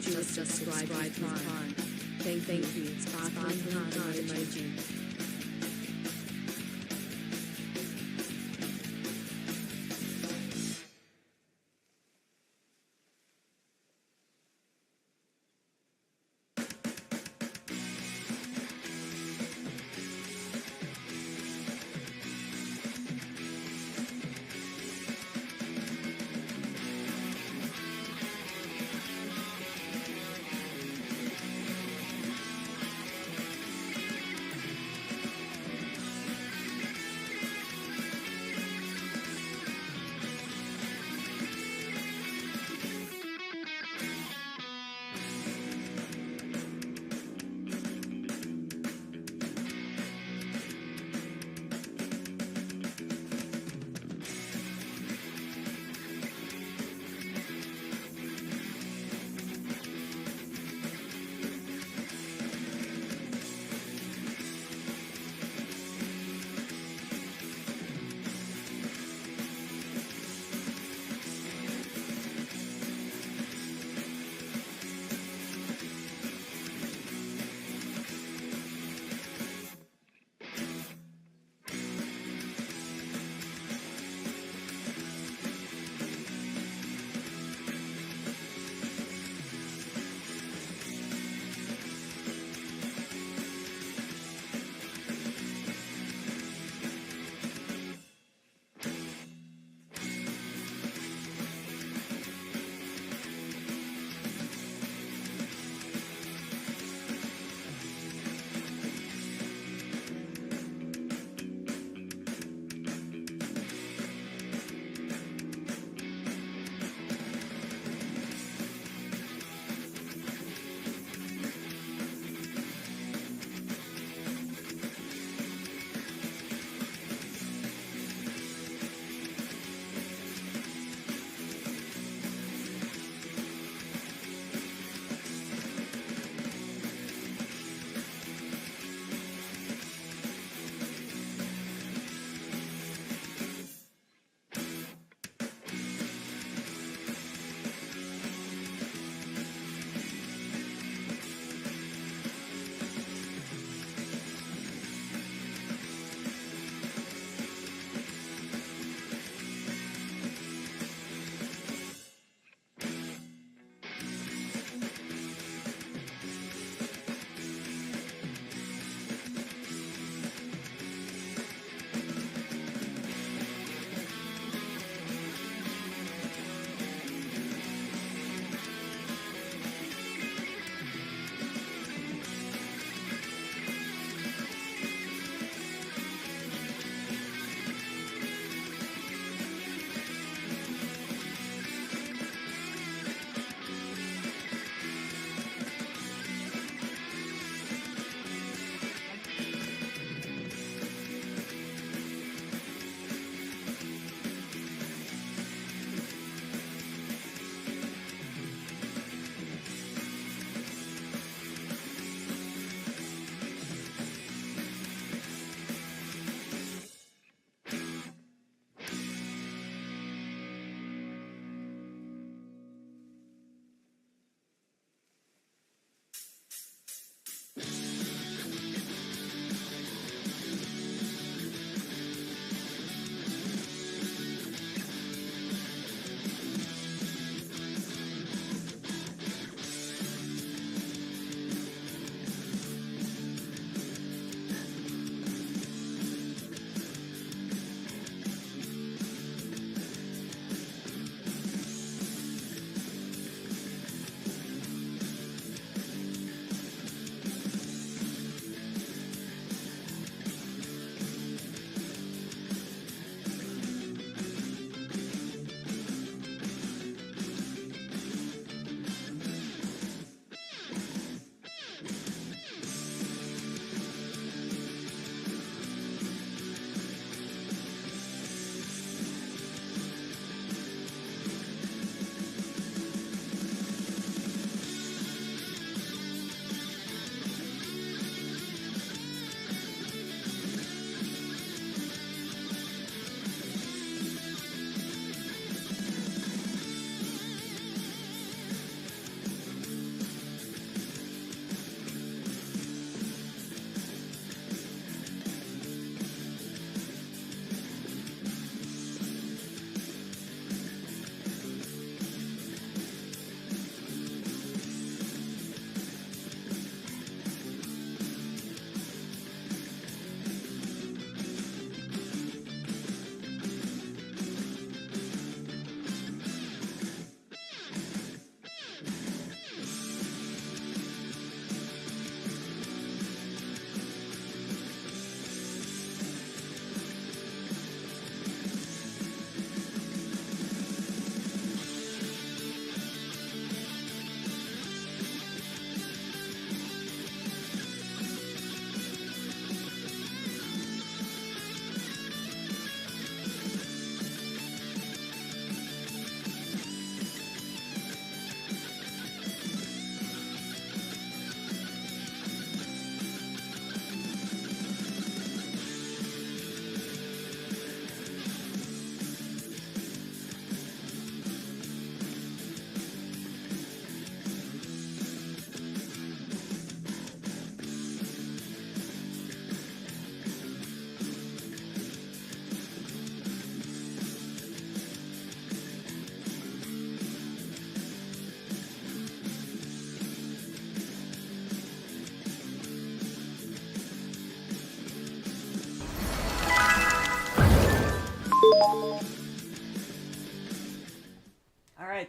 just subscribe time. Thank you. Sparkling heart emoji.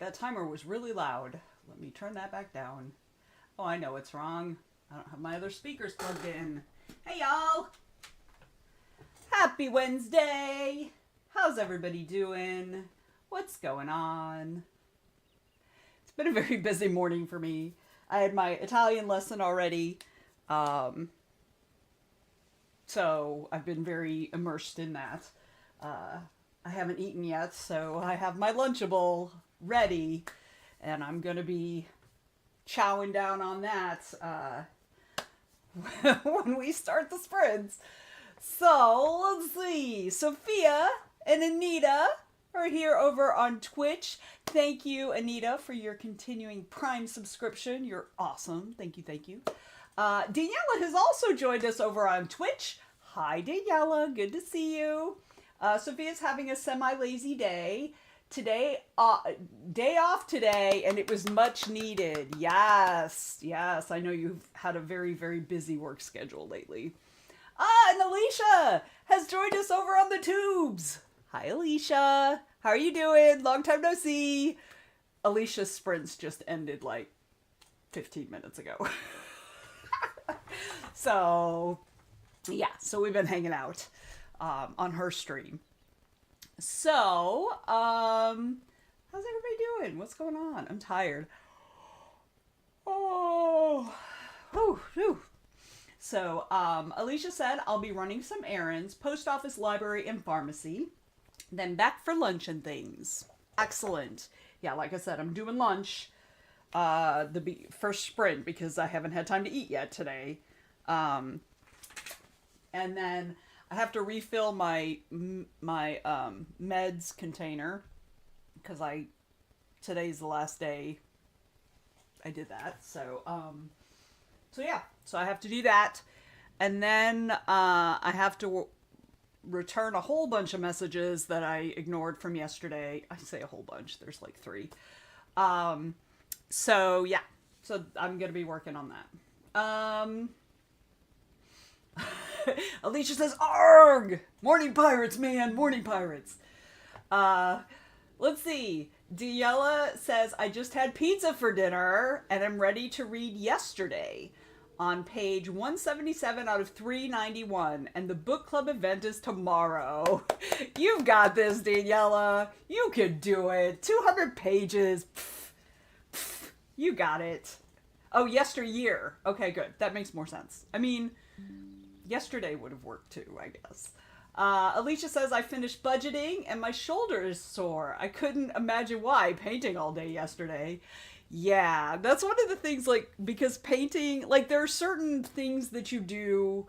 that timer was really loud. Let me turn that back down. Oh, I know it's wrong. I don't have my other speakers plugged in. Hey, y'all. Happy Wednesday. How's everybody doing? What's going on? It's been a very busy morning for me. I had my Italian lesson already. So I've been very immersed in that. I haven't eaten yet, so I have my Lunchable ready, and I'm going to be chowing down on that when we start the sprints. So, let's see. Sophia and Anita are here over on Twitch. Thank you, Anita, for your continuing Prime subscription. You're awesome. Thank you, thank you. Daniela has also joined us over on Twitch. Hi, Daniela. Good to see you. Sophia's having a semi-lazy day. Today, day off today, and it was much needed. Yes, yes. I know you've had a very, very busy work schedule lately. And Alicia has joined us over on the tubes. Hi, Alicia. How are you doing? Long time no see. Alicia's sprints just ended like 15 minutes ago. So, yeah. So we've been hanging out on her stream. So, how's everybody doing? What's going on? I'm tired. Oh, whew, whew. So, Alicia said, I'll be running some errands, post office, library, and pharmacy. Then back for lunch and things. Excellent. Yeah, like I said, I'm doing lunch, the first sprint, because I haven't had time to eat yet today. And then I have to refill my meds container, because today's the last day I did that. So yeah, so I have to do that. And then I have to return a whole bunch of messages that I ignored from yesterday. I say a whole bunch. There's like 3. So yeah, so I'm going to be working on that. Alicia says, "Arg! Morning pirates, man! Morning pirates!" Let's see. Diella says, "I just had pizza for dinner, and I'm ready to read yesterday on page 177 out of 391, and the book club event is tomorrow." You've got this, Daniela. You could do it. 200 pages. Pff, pff, you got it. Oh, yesteryear. Okay, good. That makes more sense. I mean, yesterday would have worked too, I guess. Alicia says, "I finished budgeting and my shoulder is sore. I couldn't imagine why, painting all day yesterday." Yeah, that's one of the things, like, because painting, like, there are certain things that you do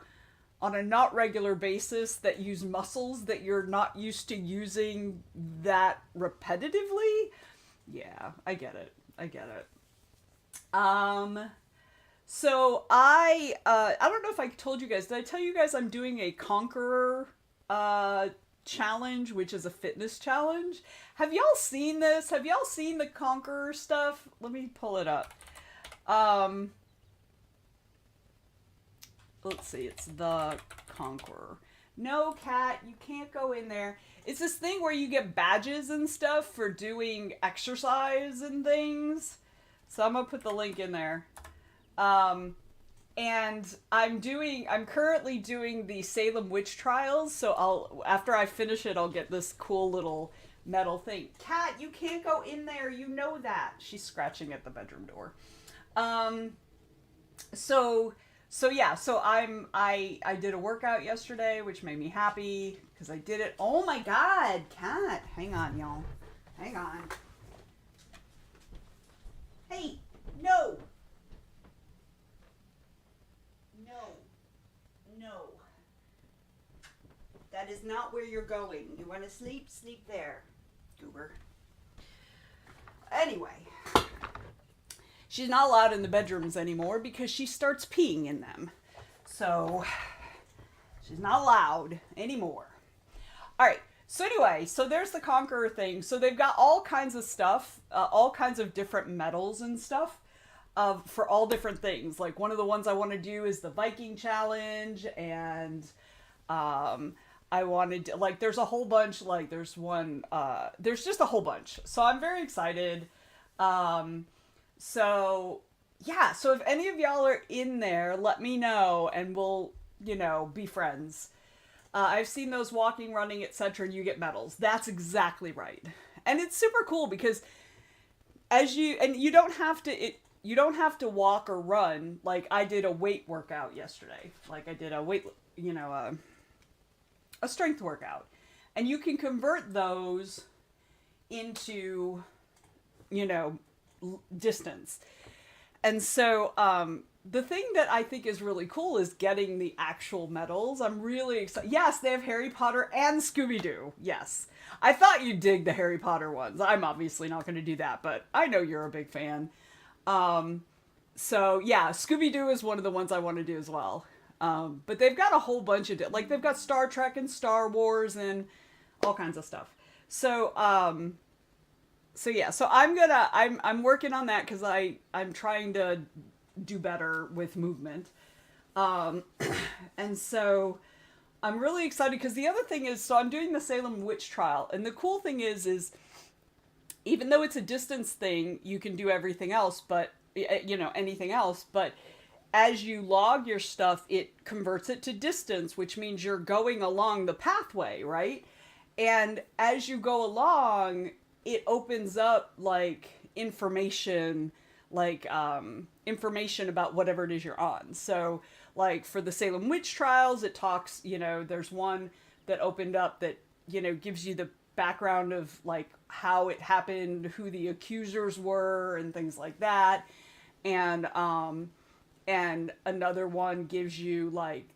on a not regular basis that use muscles that you're not used to using that repetitively. Yeah, I get it. So I don't know if I told you guys, did I tell you guys I'm doing a Conqueror challenge, which is a fitness challenge? Have y'all seen this? Have y'all seen the Conqueror stuff? Let me pull it up. Let's see, it's the Conqueror. No, Kat, you can't go in there. It's this thing where you get badges and stuff for doing exercise and things. So I'm gonna put the link in there. And I'm currently doing the Salem witch trials, so after I finish it, I'll get this cool little metal thing. Kat, you can't go in there, you know that. She's scratching at the bedroom door. So yeah, so I did a workout yesterday, which made me happy, because I did it. Oh my God, Kat, hang on, y'all. Hang on. Hey, no. No. That is not where you're going. You want to sleep? Sleep there, goober. Anyway, she's not allowed in the bedrooms anymore because she starts peeing in them. So, she's not allowed anymore. Alright, so anyway, so there's the Conqueror thing. So they've got all kinds of stuff, all kinds of different medals and stuff. For all different things. Like, one of the ones I want to do is the Viking challenge, and I wanted to, like, there's a whole bunch, like, there's one, there's just a whole bunch. So I'm very excited. So yeah, so if any of y'all are in there, let me know and we'll, be friends. I've seen those walking, running, etc., and you get medals. That's exactly right. And it's super cool because you don't have to you don't have to walk or run. Like I did a weight workout yesterday. Like I did a weight, a strength workout. And you can convert those into, you know, distance. And so the thing that I think is really cool is getting the actual medals. I'm really excited. Yes, they have Harry Potter and Scooby-Doo. Yes. I thought you'd dig the Harry Potter ones. I'm obviously not going to do that, but I know you're a big fan. So yeah, Scooby-Doo is one of the ones I want to do as well. But they've got a whole bunch of, like they've got Star Trek and Star Wars and all kinds of stuff. So, so I'm working on that because I'm trying to do better with movement. Um, and so I'm really excited because the other thing is, so I'm doing the Salem witch trial, and the cool thing is even though it's a distance thing, you can do everything else, but anything else, but as you log your stuff, it converts it to distance, which means you're going along the pathway, right? And as you go along, it opens up like information, information about whatever it is you're on. So like for the Salem witch trials, it talks, there's one that opened up that, gives you the background of like how it happened, who the accusers were and things like that. And another one gives you like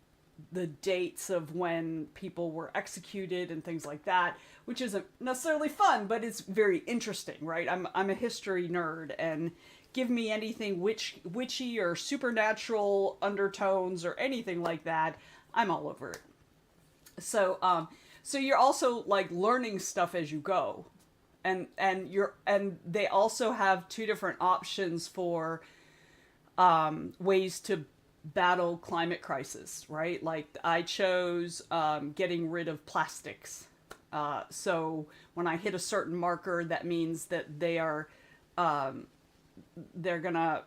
the dates of when people were executed and things like that, which isn't necessarily fun, but it's very interesting, right? I'm a history nerd, and give me anything witchy or supernatural undertones or anything like that, I'm all over it. So you're also like learning stuff as you go, and they also have two different options for ways to battle climate crisis, right? Like I chose getting rid of plastics. So when I hit a certain marker, that means that they're gonna,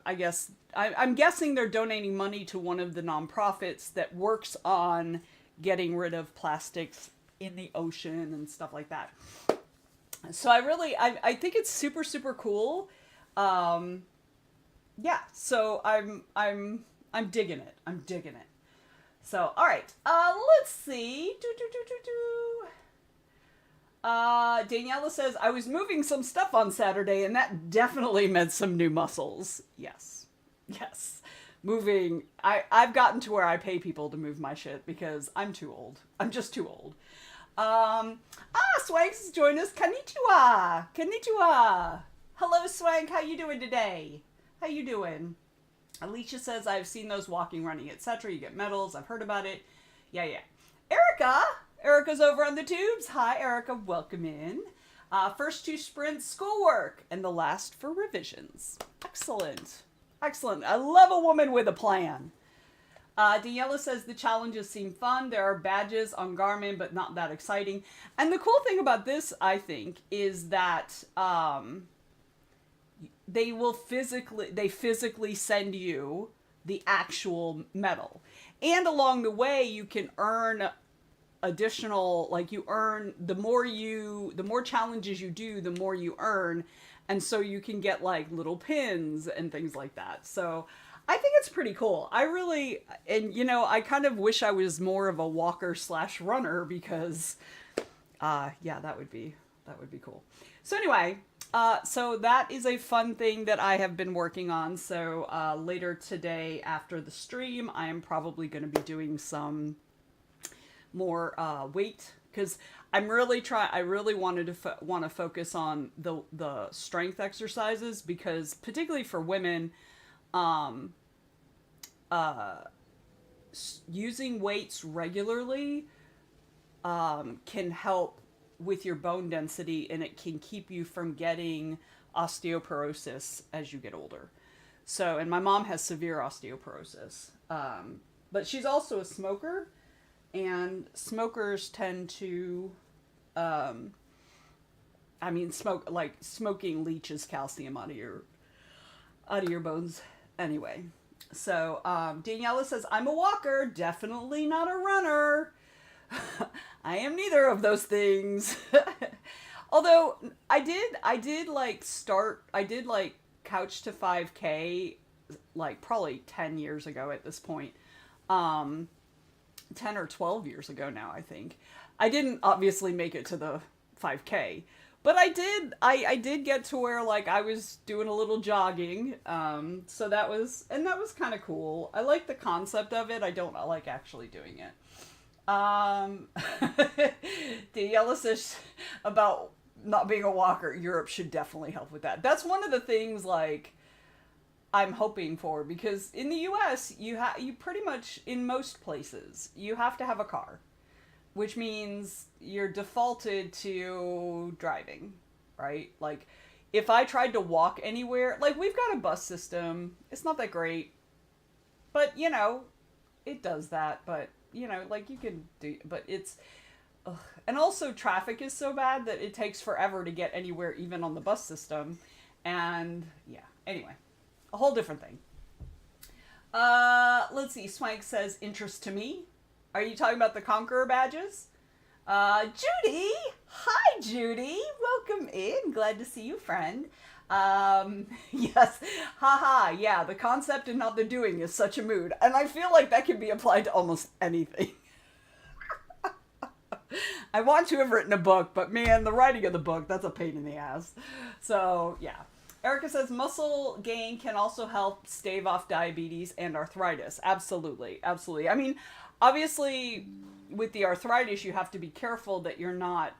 I'm guessing they're donating money to one of the nonprofits that works on getting rid of plastics in the ocean and stuff like that. So I think it's super, super cool. Yeah, so I'm digging it. I'm digging it. So, all right. Let's see. Daniela says, I was moving some stuff on Saturday, and that definitely meant some new muscles. Yes. Yes. Moving. I've gotten to where I pay people to move my shit because I'm too old. I'm just too old. Swanks has joined us. Konnichiwa. Konnichiwa. Hello, Swank. How you doing today? How you doing? Alicia says, I've seen those walking, running, etc. You get medals. I've heard about it. Yeah. Erica. Erica's over on the tubes. Hi, Erica. Welcome in. First two sprints, schoolwork, and the last for revisions. Excellent. Excellent. I love a woman with a plan. Daniela says, the challenges seem fun. There are badges on Garmin, but not that exciting. And the cool thing about this, I think, is that they physically send you the actual medal. And along the way, you can earn additional, like you earn, the more challenges you do, the more you earn. And so you can get like little pins and things like that. So I think it's pretty cool. I kind of wish I was more of a walker / runner because, that would be cool. So anyway, so that is a fun thing that I have been working on. So later today after the stream, I am probably going to be doing some more weight because I really wanted to want to focus on the strength exercises because particularly for women, using weights regularly can help with your bone density, and it can keep you from getting osteoporosis as you get older. So, and my mom has severe osteoporosis, but she's also a smoker, and smokers tend to I mean, smoking leaches calcium out of your bones. Anyway, so Daniela says, I'm a walker, definitely not a runner. I am neither of those things. Although I did like couch to 5K like probably 10 years ago at this point. 10 or 12 years ago now, I think. I didn't obviously make it to the 5K, but I did get to where like I was doing a little jogging. So that was kind of cool. I like the concept of it. I don't like actually doing it. Daniela says about not being a walker, Europe should definitely help with that. That's one of the things like I'm hoping for, because in the US you pretty much in most places you have to have a car, which means you're defaulted to driving, right? Like if I tried to walk anywhere, like we've got a bus system, it's not that great, but you know, it does that, but you know, like you can do, but it's, ugh. And also traffic is so bad that it takes forever to get anywhere, even on the bus system. And yeah, anyway, a whole different thing. Let's see. Swank says, interest to me. Are you talking about the Conqueror badges? Judy! Hi, Judy! Welcome in. Glad to see you, friend. Yes. Haha, yeah, the concept and not the doing is such a mood. And I feel like that can be applied to almost anything. I want to have written a book, but man, the writing of the book, that's a pain in the ass. So, yeah. Erica says muscle gain can also help stave off diabetes and arthritis. Absolutely. Absolutely. I mean, obviously, with the arthritis, you have to be careful that you're not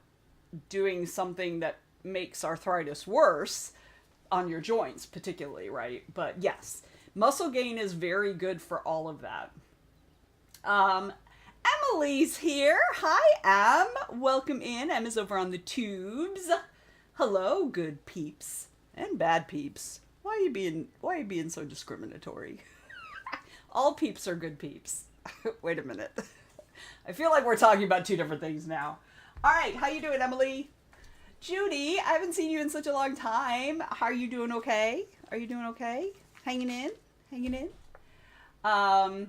doing something that makes arthritis worse on your joints, particularly, right? But yes, muscle gain is very good for all of that. Emily's here. Hi, Em. Welcome in. Em is over on the tubes. Hello, good peeps and bad peeps. Why are you being so discriminatory? All peeps are good peeps. Wait a minute. I feel like we're talking about two different things now. All right, how you doing, Emily? Judy, I haven't seen you in such a long time. How are you doing? Okay? Are you doing okay? Hanging in? Hanging in? All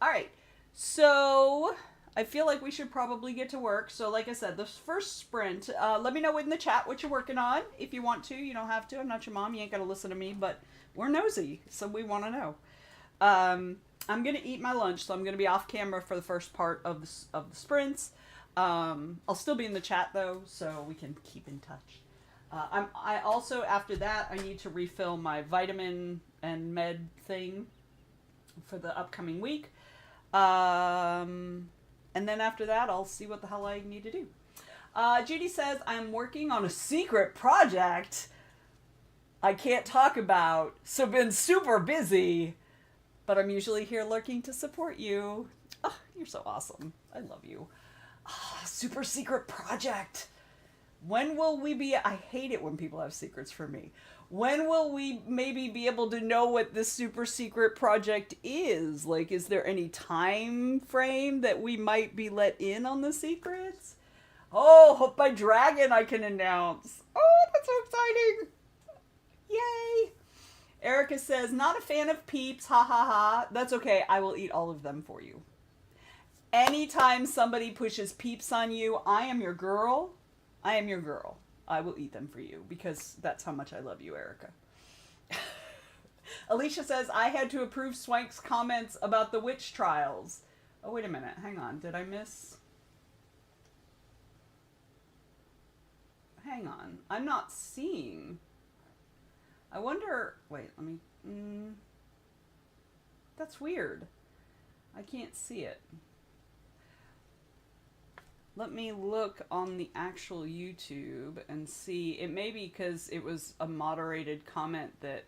right. So I feel like we should probably get to work. So like I said, the first sprint, let me know in the chat what you're working on. If you want to, you don't have to. I'm not your mom. You ain't got to listen to me, but we're nosy. So we want to know. I'm going to eat my lunch. So I'm going to be off camera for the first part of the sprints. I'll still be in the chat though, so we can keep in touch. I also, after that, I need to refill my vitamin and med thing for the upcoming week. And then after that, I'll see what the hell I need to do. Judy says, I'm working on a secret project I can't talk about, so been super busy, but I'm usually here lurking to support you. Oh, you're so awesome. I love you. Oh, super secret project. When will we be... I hate it when people have secrets for me. When will we maybe be able to know what this super secret project is? Like, is there any time frame that we might be let in on the secrets? Oh, Hope by Dragon I can announce. Oh, that's so exciting. Yay. Erica says, not a fan of peeps. Ha ha ha. That's okay. I will eat all of them for you. Anytime somebody pushes peeps on you, I am your girl. I am your girl. I will eat them for you because that's how much I love you, Erica. Alicia says, I had to approve Swank's comments about the witch trials. Oh, wait a minute. Hang on. Did I miss? Hang on. I'm not seeing. I wonder. Wait, let me. That's weird. I can't see it. Let me look on the actual YouTube and see. It may be because it was a moderated comment that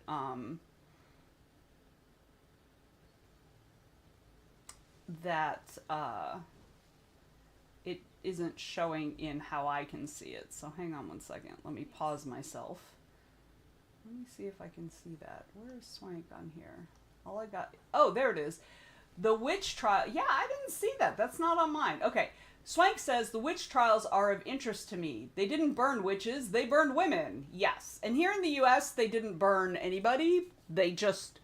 it isn't showing in how I can see it. So hang on one second. Let me pause myself. Let me see if I can see that. Where is Swank on here? All I got... Oh, there it is. The witch trial. Yeah, I didn't see that. That's not on mine. Okay. Swank says, the witch trials are of interest to me. They didn't burn witches, they burned women. Yes. And here in the US, they didn't burn anybody. They just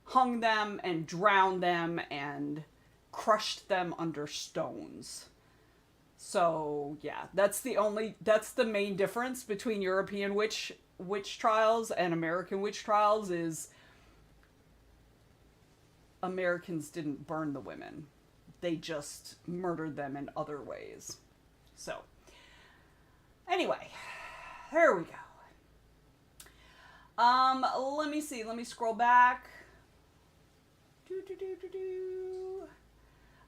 hung them and drowned them and crushed them under stones. So, yeah, that's the main difference between European witch trials and American witch trials is Americans didn't burn the women. They just murdered them in other ways. So, anyway, there we go. Let me see. Let me scroll back.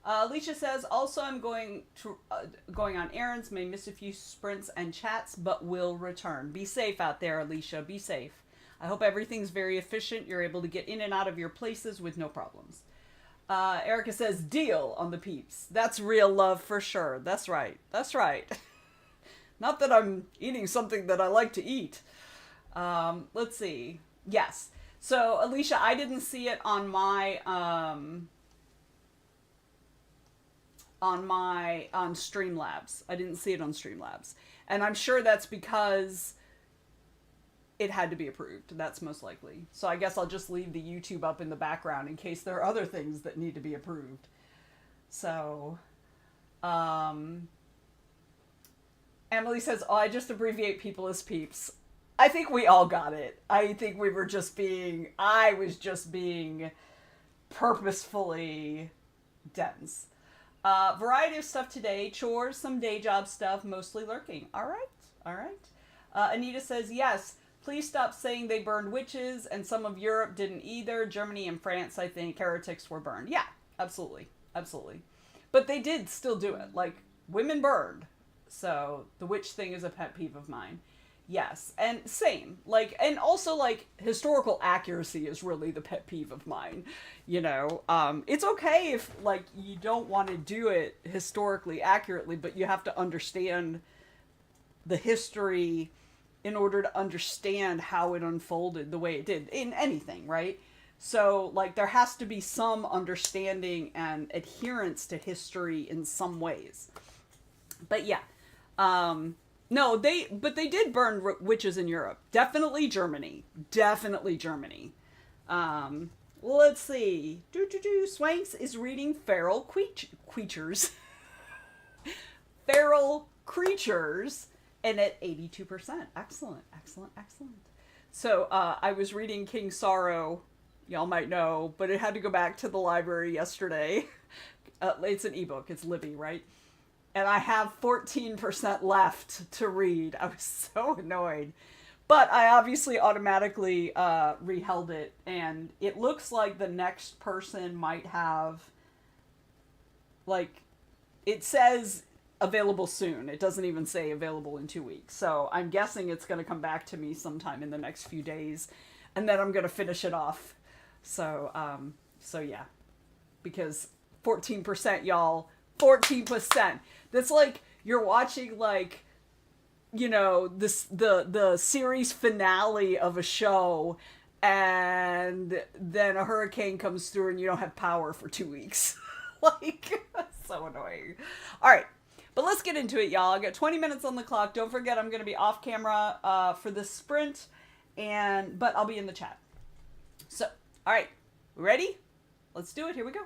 Alicia says, also I'm going on errands, may miss a few sprints and chats, but will return. Be safe out there, Alicia. Be safe. I hope everything's very efficient. You're able to get in and out of your places with no problems. Erica says, deal on the peeps. That's real love for sure. That's right. That's right. Not that I'm eating something that I like to eat. Let's see. Yes. So, Alicia, I didn't see it on my Streamlabs. I didn't see it on Streamlabs. And I'm sure that's because it had to be approved. That's most likely. So I guess I'll just leave the YouTube up in the background in case there are other things that need to be approved. So, Emily says, oh, I just abbreviate people as peeps. I think we all got it. I think I was just being purposefully dense. Variety of stuff today. Chores, some day job stuff, mostly lurking. All right. Anita says, yes, please stop saying they burned witches, and some of Europe didn't either. Germany and France, I think, heretics were burned. Yeah, absolutely. But they did still do it. Like, women burned. So, the witch thing is a pet peeve of mine. Yes, and same. Like, and also, like, historical accuracy is really the pet peeve of mine. You know, it's okay if, like, you don't want to do it historically accurately, but you have to understand the history in order to understand how it unfolded the way it did in anything, right? So, like, there has to be some understanding and adherence to history in some ways. But yeah, no, they did burn witches in Europe. Definitely Germany. Let's see. Swanks is reading Feral Creatures. Feral Creatures, and at 82%. Excellent. So, I was reading King Sorrow, y'all might know, but it had to go back to the library yesterday. It's an ebook. It's Libby, right? And I have 14% left to read. I was so annoyed. But I obviously automatically reheld it, and it looks like the next person might have, like, it says available soon. It doesn't even say available in 2 weeks. So I'm guessing it's going to come back to me sometime in the next few days, and then I'm going to finish it off. So yeah, because 14%, y'all, 14%. That's like you're watching, like, you know, the series finale of a show, and then a hurricane comes through and you don't have power for 2 weeks. Like, so annoying. All right, but let's get into it, y'all. I got 20 minutes on the clock. Don't forget, I'm going to be off camera for this sprint, but I'll be in the chat. So, all right, ready? Let's do it. Here we go.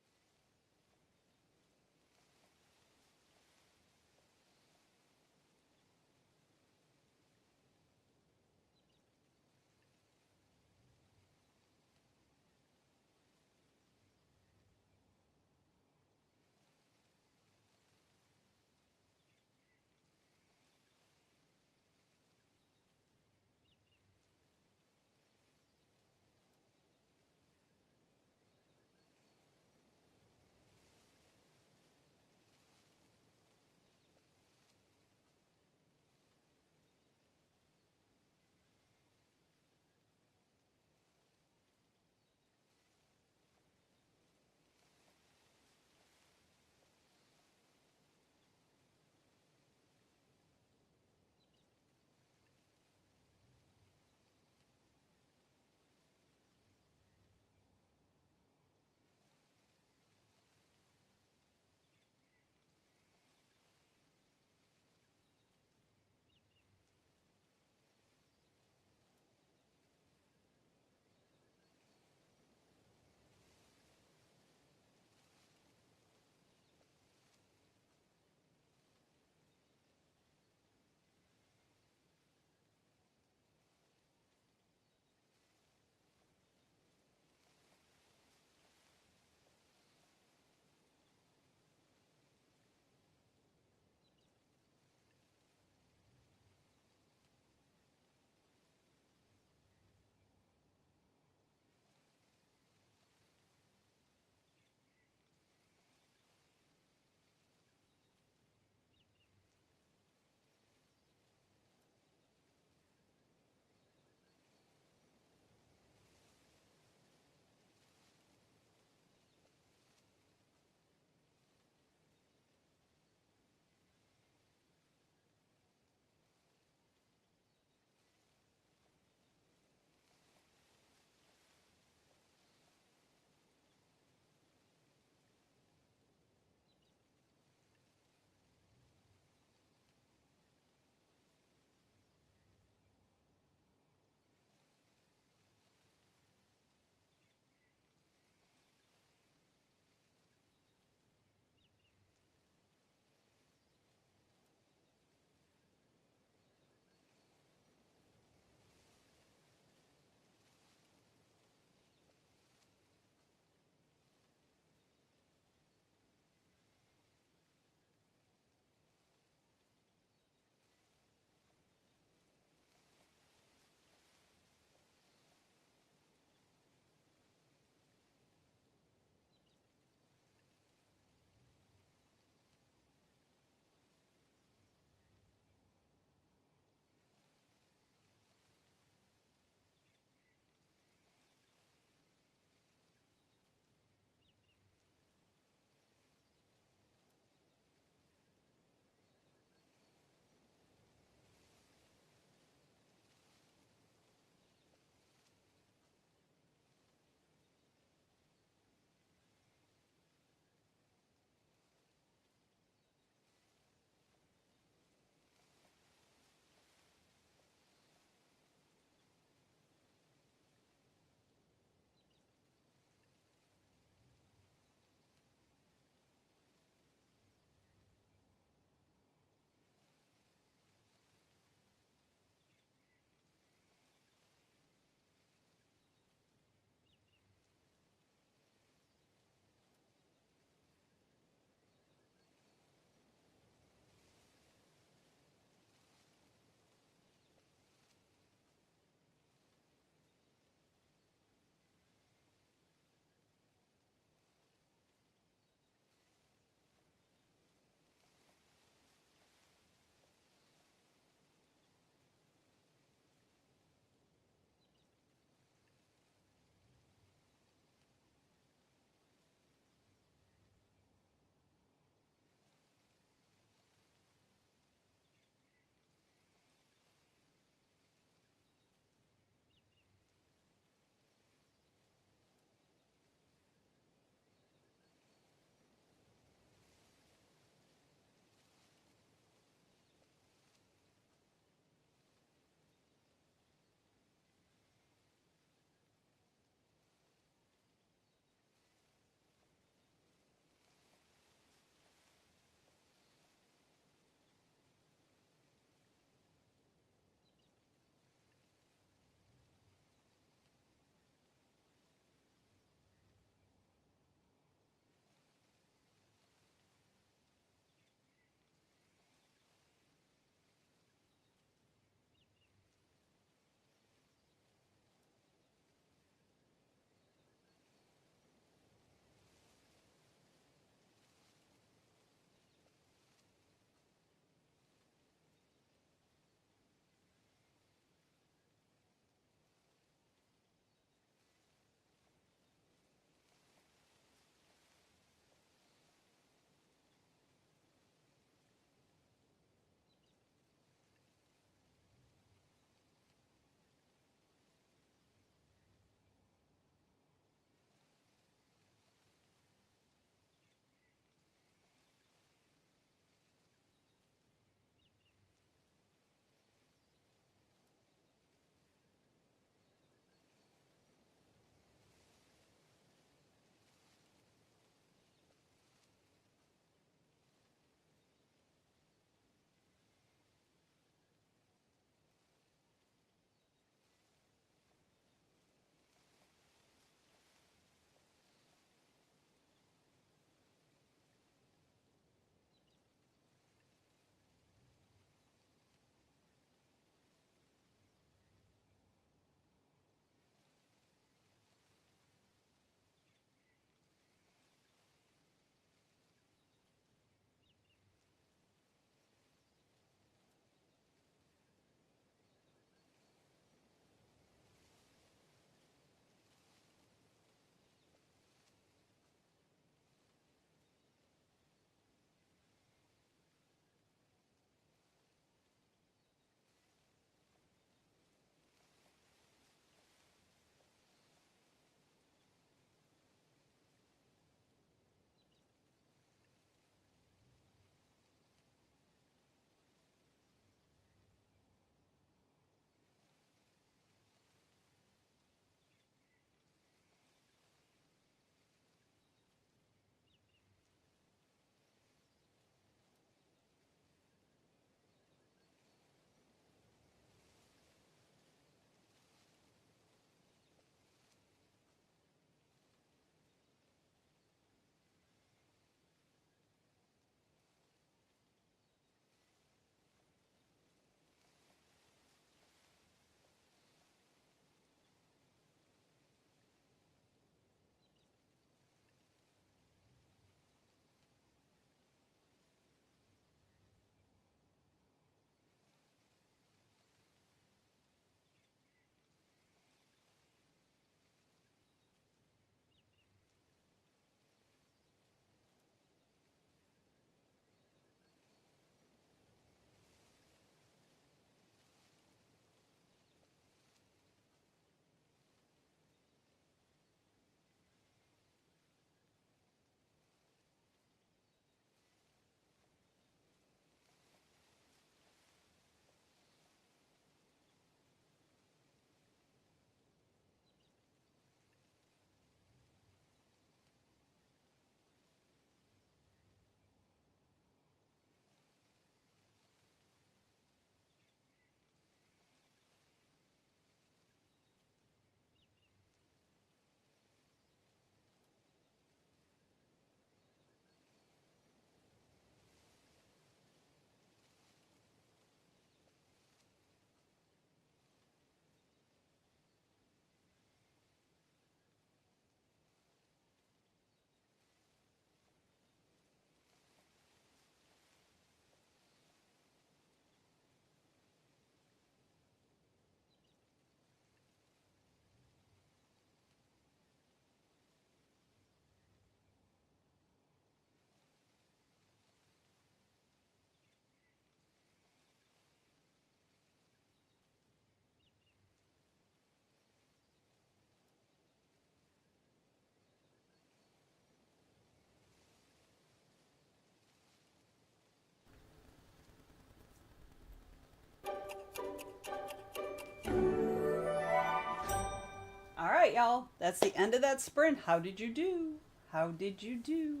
right, y'all. That's the end of that sprint. How did you do? How did you do?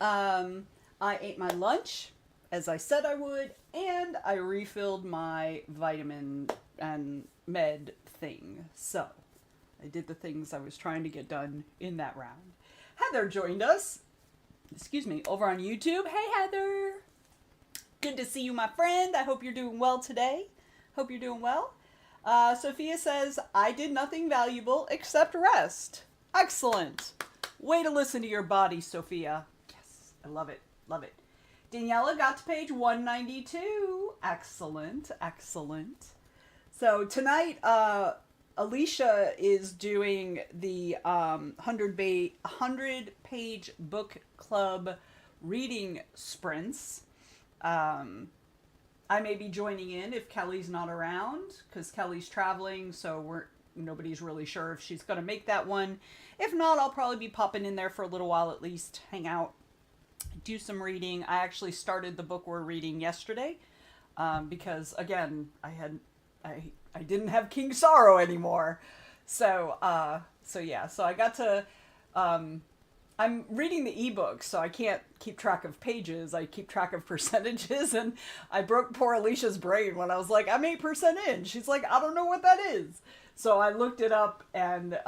I ate my lunch, as I said I would, and I refilled my vitamin and med thing. So, I did the things I was trying to get done in that round. Heather joined us, over on YouTube. Hey, Heather. Good to see you, my friend. I hope you're doing well today. Hope you're doing well. Sophia says, I did nothing valuable except rest. Excellent. Way to listen to your body, Sophia. Yes, I love it. Love it. Daniela got to page 192. Excellent. Excellent. So tonight, Alicia is doing the 100-page book club reading sprints. I may be joining in if Kelly's not around, because Kelly's traveling, so nobody's really sure if she's going to make that one. If not, I'll probably be popping in there for a little while at least, hang out, do some reading. I actually started the book we're reading yesterday, because again, I didn't have King Sorrow anymore. So yeah, so I got to, I'm reading the ebook, so I can't keep track of pages. I keep track of percentages, and I broke poor Alicia's brain when I was like, I'm 8% in. She's like, I don't know what that is. So I looked it up and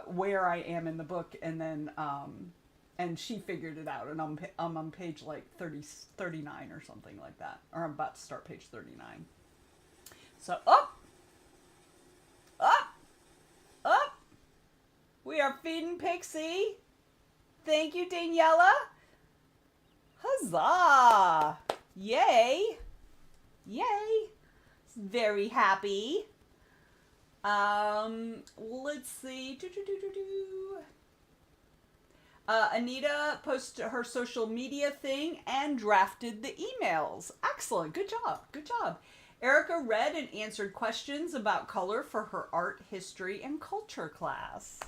where I am in the book, and then and she figured it out, and I'm on page like 39 or something like that, or I'm about to start page 39. So up, we are feeding Pixie. Thank you, Daniela. Huzzah! Yay! Yay! Very happy. Let's see. Anita posted her social media thing and drafted the emails. Excellent. Good job. Good job. Erica read and answered questions about color for her art, history, and culture class.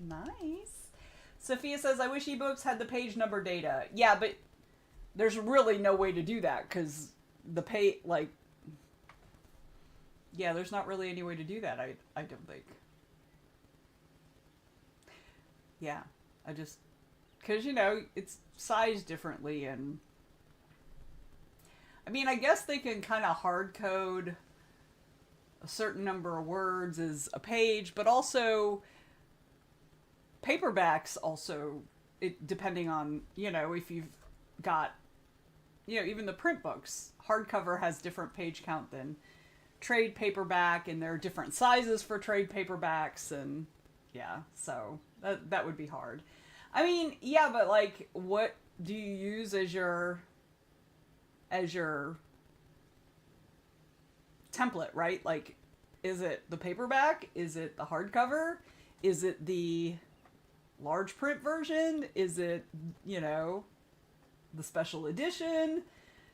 Nice. Sophia says, I wish ebooks had the page number data. Yeah, but there's really no way to do that because there's not really any way to do that, I don't think. Yeah, because, it's sized differently, and I mean, I guess they can kind of hard code a certain number of words as a page, but also paperbacks depending on, if you've got, even the print books, hardcover has different page count than trade paperback, and there are different sizes for trade paperbacks, and yeah, so that would be hard. I mean, yeah, but like, what do you use as your template, right? Like, is it the paperback? Is it the hardcover? Is it the large print version? Is it, the special edition?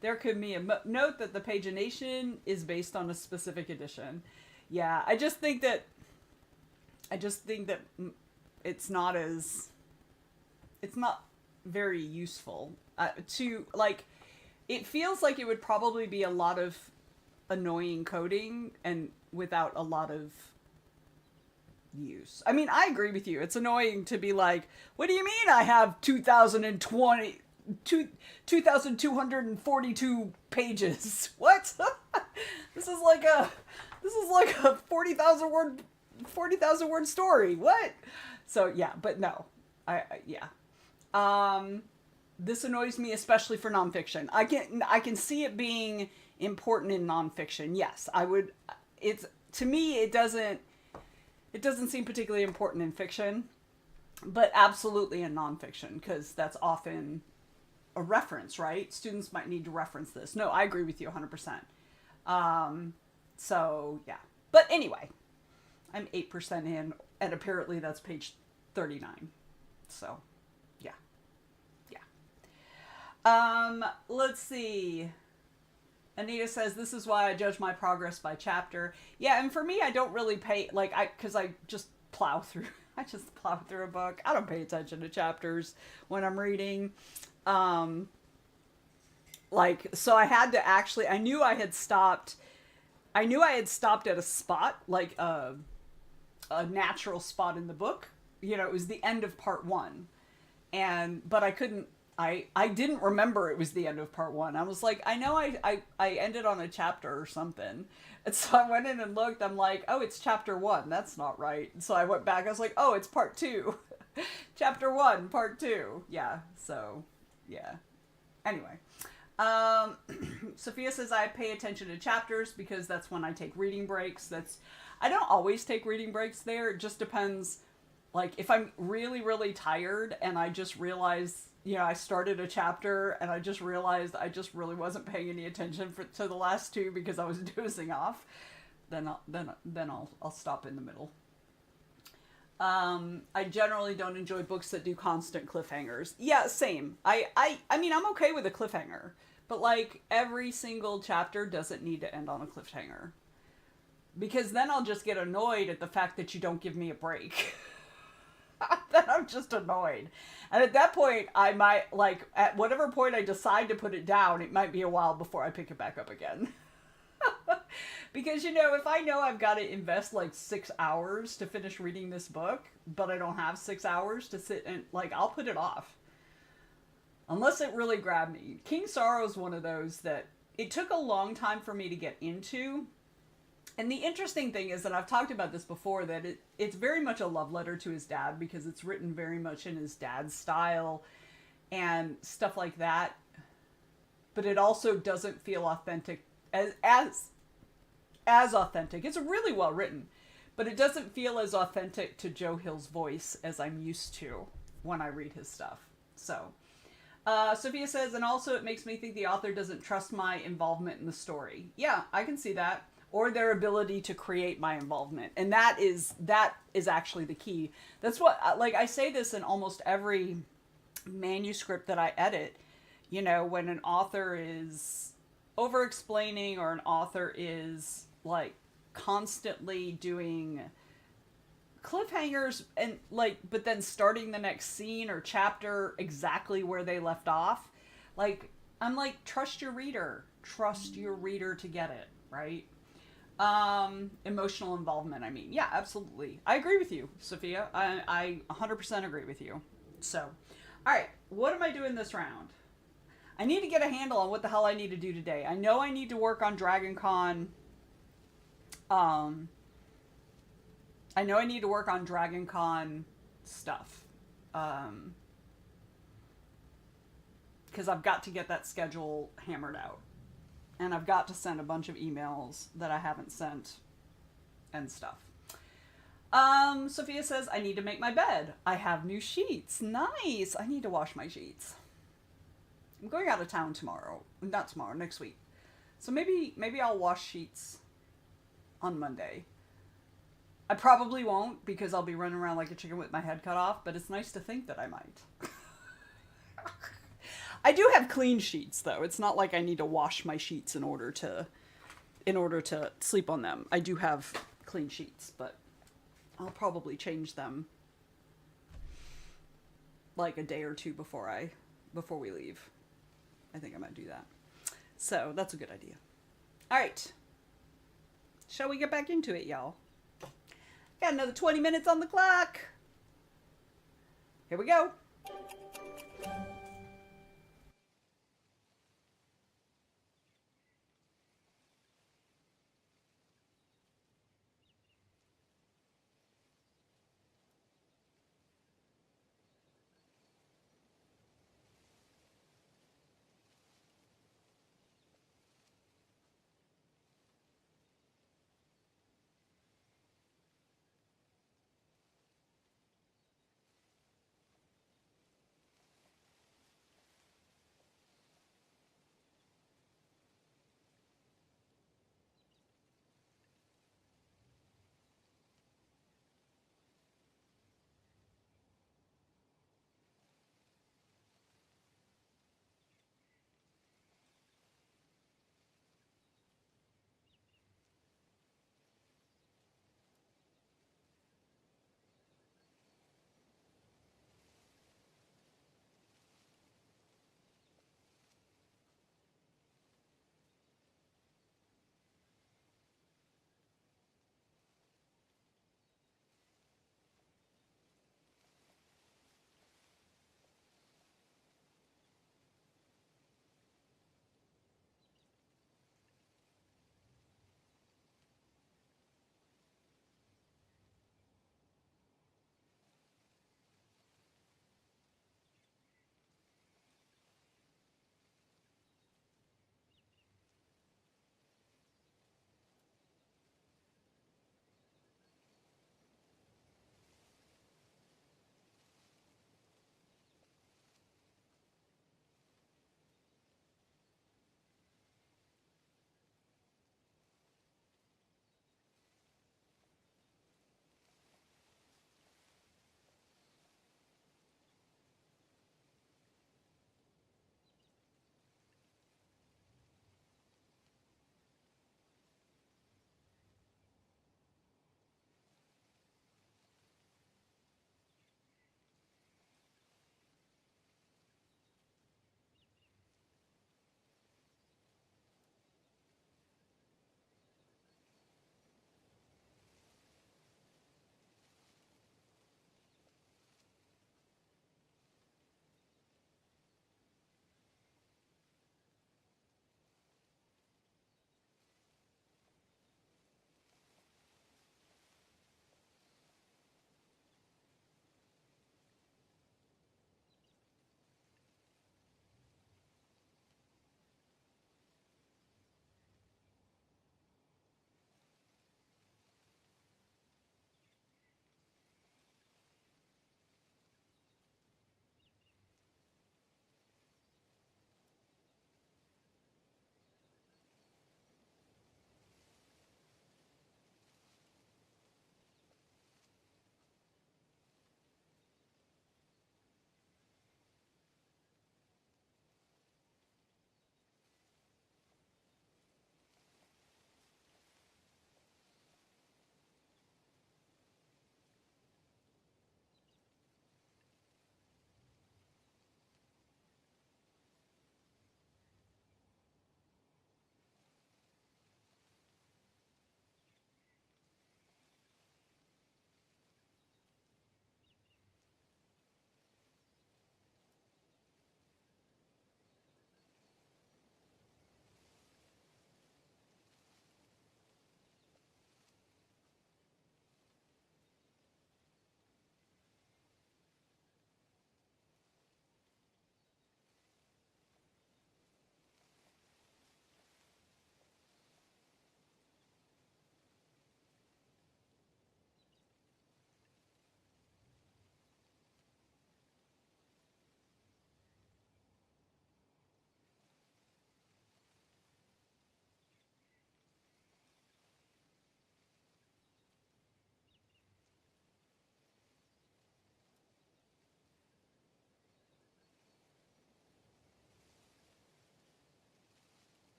There could be a note that the pagination is based on a specific edition. Yeah, I just think that it's not very useful it feels like it would probably be a lot of annoying coding and without a lot of use. I mean, I agree with you. It's annoying to be like, what do you mean I have 2,242 pages? What? This is like a 40,000 word story. What? So yeah, but no. This annoys me especially for nonfiction. I can see it being important in nonfiction. Yes, I would. To me, it doesn't seem particularly important in fiction, but absolutely in nonfiction, because that's often a reference, right? Students might need to reference this. No, I agree with you 100%. So yeah, but anyway, I'm 8% in, and apparently that's page 39. So yeah. Let's see. Anita says, this is why I judge my progress by chapter. Yeah, and for me, I don't really pay, because I just plow through a book. I don't pay attention to chapters when I'm reading. So I had to actually, I knew I had stopped at a spot, a natural spot in the book. You know, it was the end of part one, but I couldn't. I didn't remember it was the end of part one. I was like, I know I ended on a chapter or something. And so I went in and looked. I'm like, oh, it's chapter one. That's not right. And so I went back. I was like, oh, it's part two. Chapter one, part two. Yeah. So, yeah. Anyway. Sophia says I pay attention to chapters because that's when I take reading breaks. I don't always take reading breaks there. It just depends. Like, if I'm really, really tired and I just realize, I started a chapter and I just realized I just really wasn't paying any attention to the last two because I was dozing off, then I'll stop in the middle. I generally don't enjoy books that do constant cliffhangers. Yeah, same. I mean, I'm okay with a cliffhanger, but like every single chapter doesn't need to end on a cliffhanger. Because then I'll just get annoyed at the fact that you don't give me a break. Then I'm just annoyed. And at that point, I might, like, at whatever point I decide to put it down, it might be a while before I pick it back up again. Because, if I know I've got to invest, like, 6 hours to finish reading this book, but I don't have 6 hours to sit and, like, I'll put it off. Unless it really grabbed me. King Sorrow is one of those that it took a long time for me to get into. And the interesting thing is that I've talked about this before, that it's very much a love letter to his dad because it's written very much in his dad's style and stuff like that. But it also doesn't feel authentic as authentic. It's really well written, but it doesn't feel as authentic to Joe Hill's voice as I'm used to when I read his stuff. So, Sophia says, and also it makes me think the author doesn't trust my involvement in the story. Yeah, I can see that. Or their ability to create my involvement. And that is actually the key. That's what, like, I say this in almost every manuscript that I edit. When an author is over-explaining or an author is, like, constantly doing cliffhangers and, like, but then starting the next scene or chapter exactly where they left off. Like, I'm like, trust your reader. Trust your reader to get it, right? Emotional involvement, I mean. Yeah, absolutely. I agree with you, Sophia. I 100% agree with you. So, alright, what am I doing this round? I need to get a handle on what the hell I need to do today. I know I need to work on Dragon Con. I know I need to work on Dragon Con stuff. Because I've got to get that schedule hammered out. And I've got to send a bunch of emails that I haven't sent and stuff. Sophia says, I need to make my bed. I have new sheets. Nice. I need to wash my sheets. I'm going out of town tomorrow. Not tomorrow, next week. So maybe I'll wash sheets on Monday. I probably won't because I'll be running around like a chicken with my head cut off, but it's nice to think that I might. I do have clean sheets, though. It's not like I need to wash my sheets in order to sleep on them. I do have clean sheets, but I'll probably change them like a day or two before we leave. I think I might do that. So that's a good idea. All right. Shall we get back into it, y'all? Got another 20 minutes on the clock. Here we go.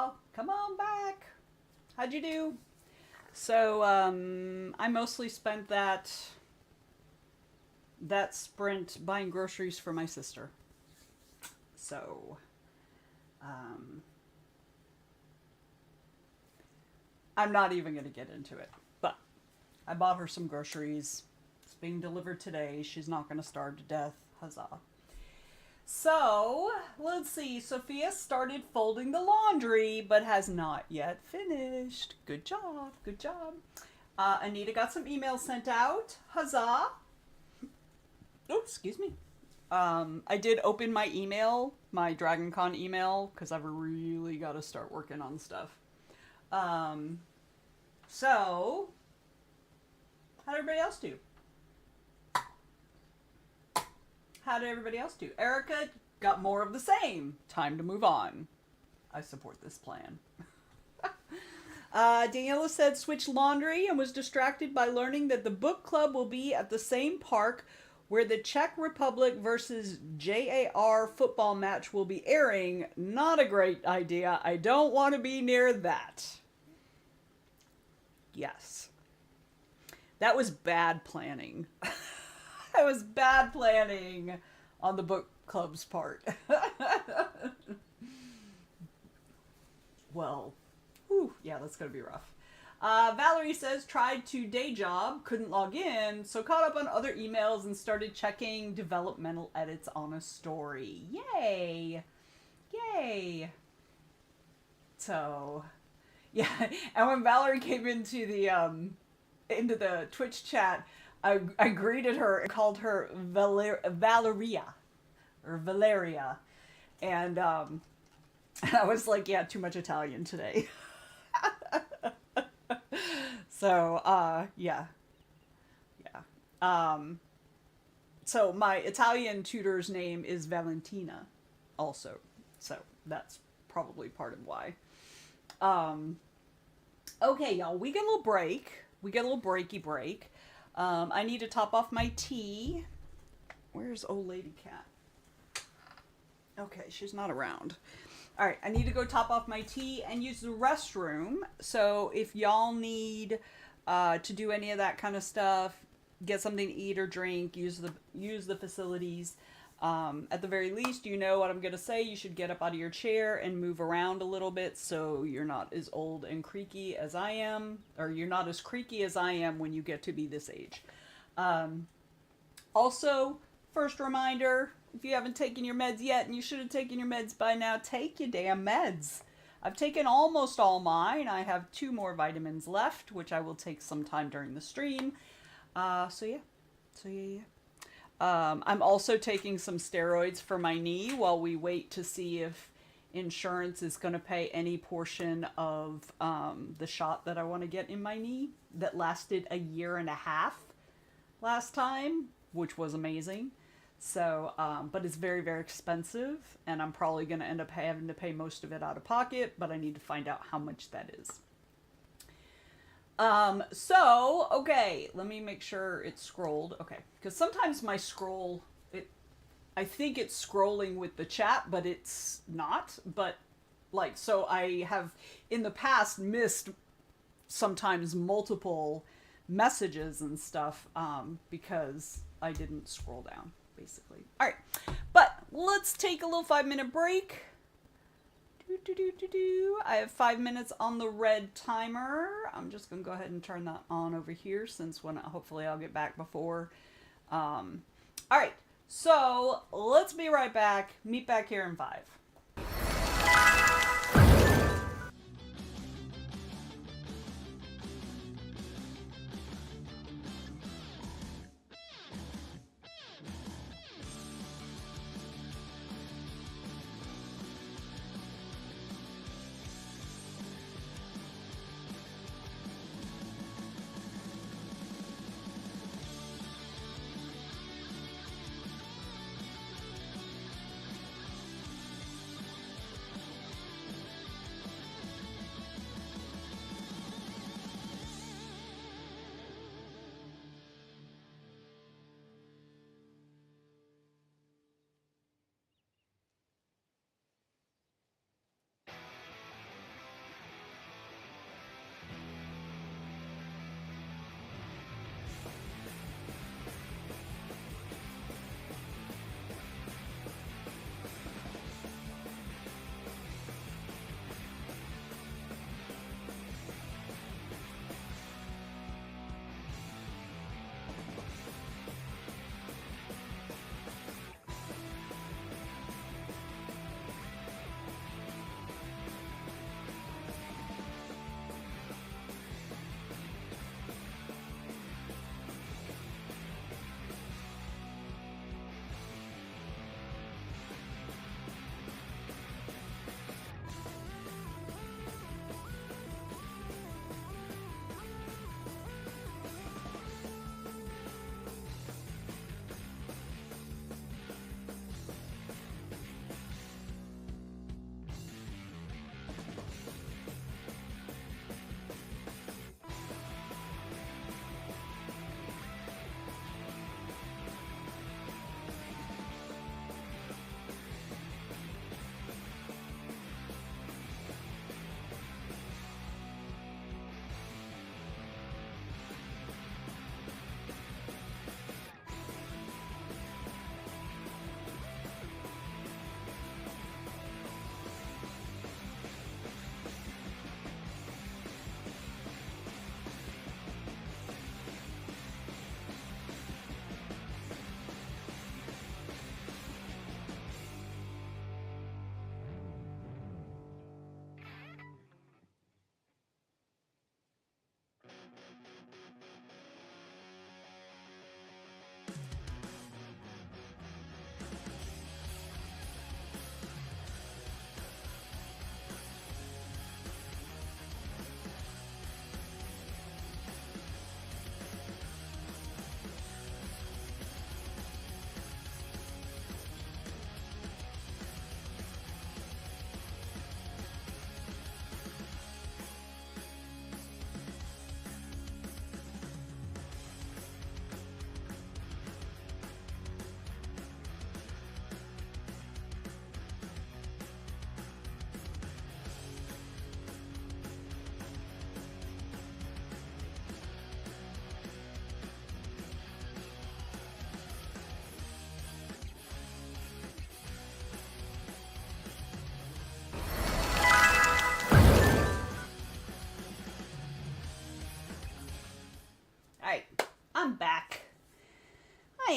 Huzzah! Come on back. How'd you do? So, I mostly spent that sprint buying groceries for my sister. So, I'm not even going to get into it. But I bought her some groceries. It's being delivered today. She's not going to starve to death. Huzzah. So, let's see. Sophia started folding the laundry, but has not yet finished. Good job. Good job. Anita got some emails sent out. Huzzah. Oh, excuse me. I did open my email, my DragonCon email, because I've really got to start working on stuff. So, how did everybody else do? How did everybody else do? Erica got more of the same. Time to move on. I support this plan. Daniela said switch laundry and was distracted by learning that the book club will be at the same park where the Czech Republic versus JAR football match will be airing. Not a great idea. I don't want to be near that. Yes. That was bad planning. That was bad planning on the book club's part. Well, whew, yeah, that's going to be rough. Valerie says, tried to day job, couldn't log in, so caught up on other emails and started checking developmental edits on a story. Yay! Yay! So, yeah, and when Valerie came into the Twitch chat, I greeted her and called her Valeria, and I was like, yeah, too much Italian today. So, yeah. So my Italian tutor's name is Valentina also. So that's probably part of why. Okay, y'all, we get a little break. We get a little breaky break. I need to top off my tea. Where's old lady cat? Okay, she's not around. All right, I need to go top off my tea and use the restroom. So if y'all need to do any of that kind of stuff, get something to eat or drink, use the facilities. At the very least, you know what I'm going to say. You should get up out of your chair and move around a little bit so you're not as old and creaky as I am, or you're not as creaky as I am when you get to be this age. Also, first reminder, if you haven't taken your meds yet, and you should have taken your meds by now, take your damn meds. I've taken almost all mine. I have 2 more vitamins left, which I will take sometime during the stream. So yeah. I'm also taking some steroids for my knee while we wait to see if insurance is going to pay any portion of the shot that I want to get in my knee that lasted 1.5 years last time, which was amazing. So, but it's very, very expensive, and I'm probably going to end up having to pay most of it out of pocket, but I need to find out how much that is. So, okay, let me make sure it's scrolled. Okay, because sometimes my scroll, I think it's scrolling with the chat, but it's not. But, like, so I have, in the past, missed sometimes multiple messages and stuff, because I didn't scroll down, basically. All right, but let's take a little 5-minute break. I have 5 minutes on the red timer. I'm just gonna go ahead and turn that on over here, since hopefully I'll get back before. All right, so let's be right back. Meet back here in 5.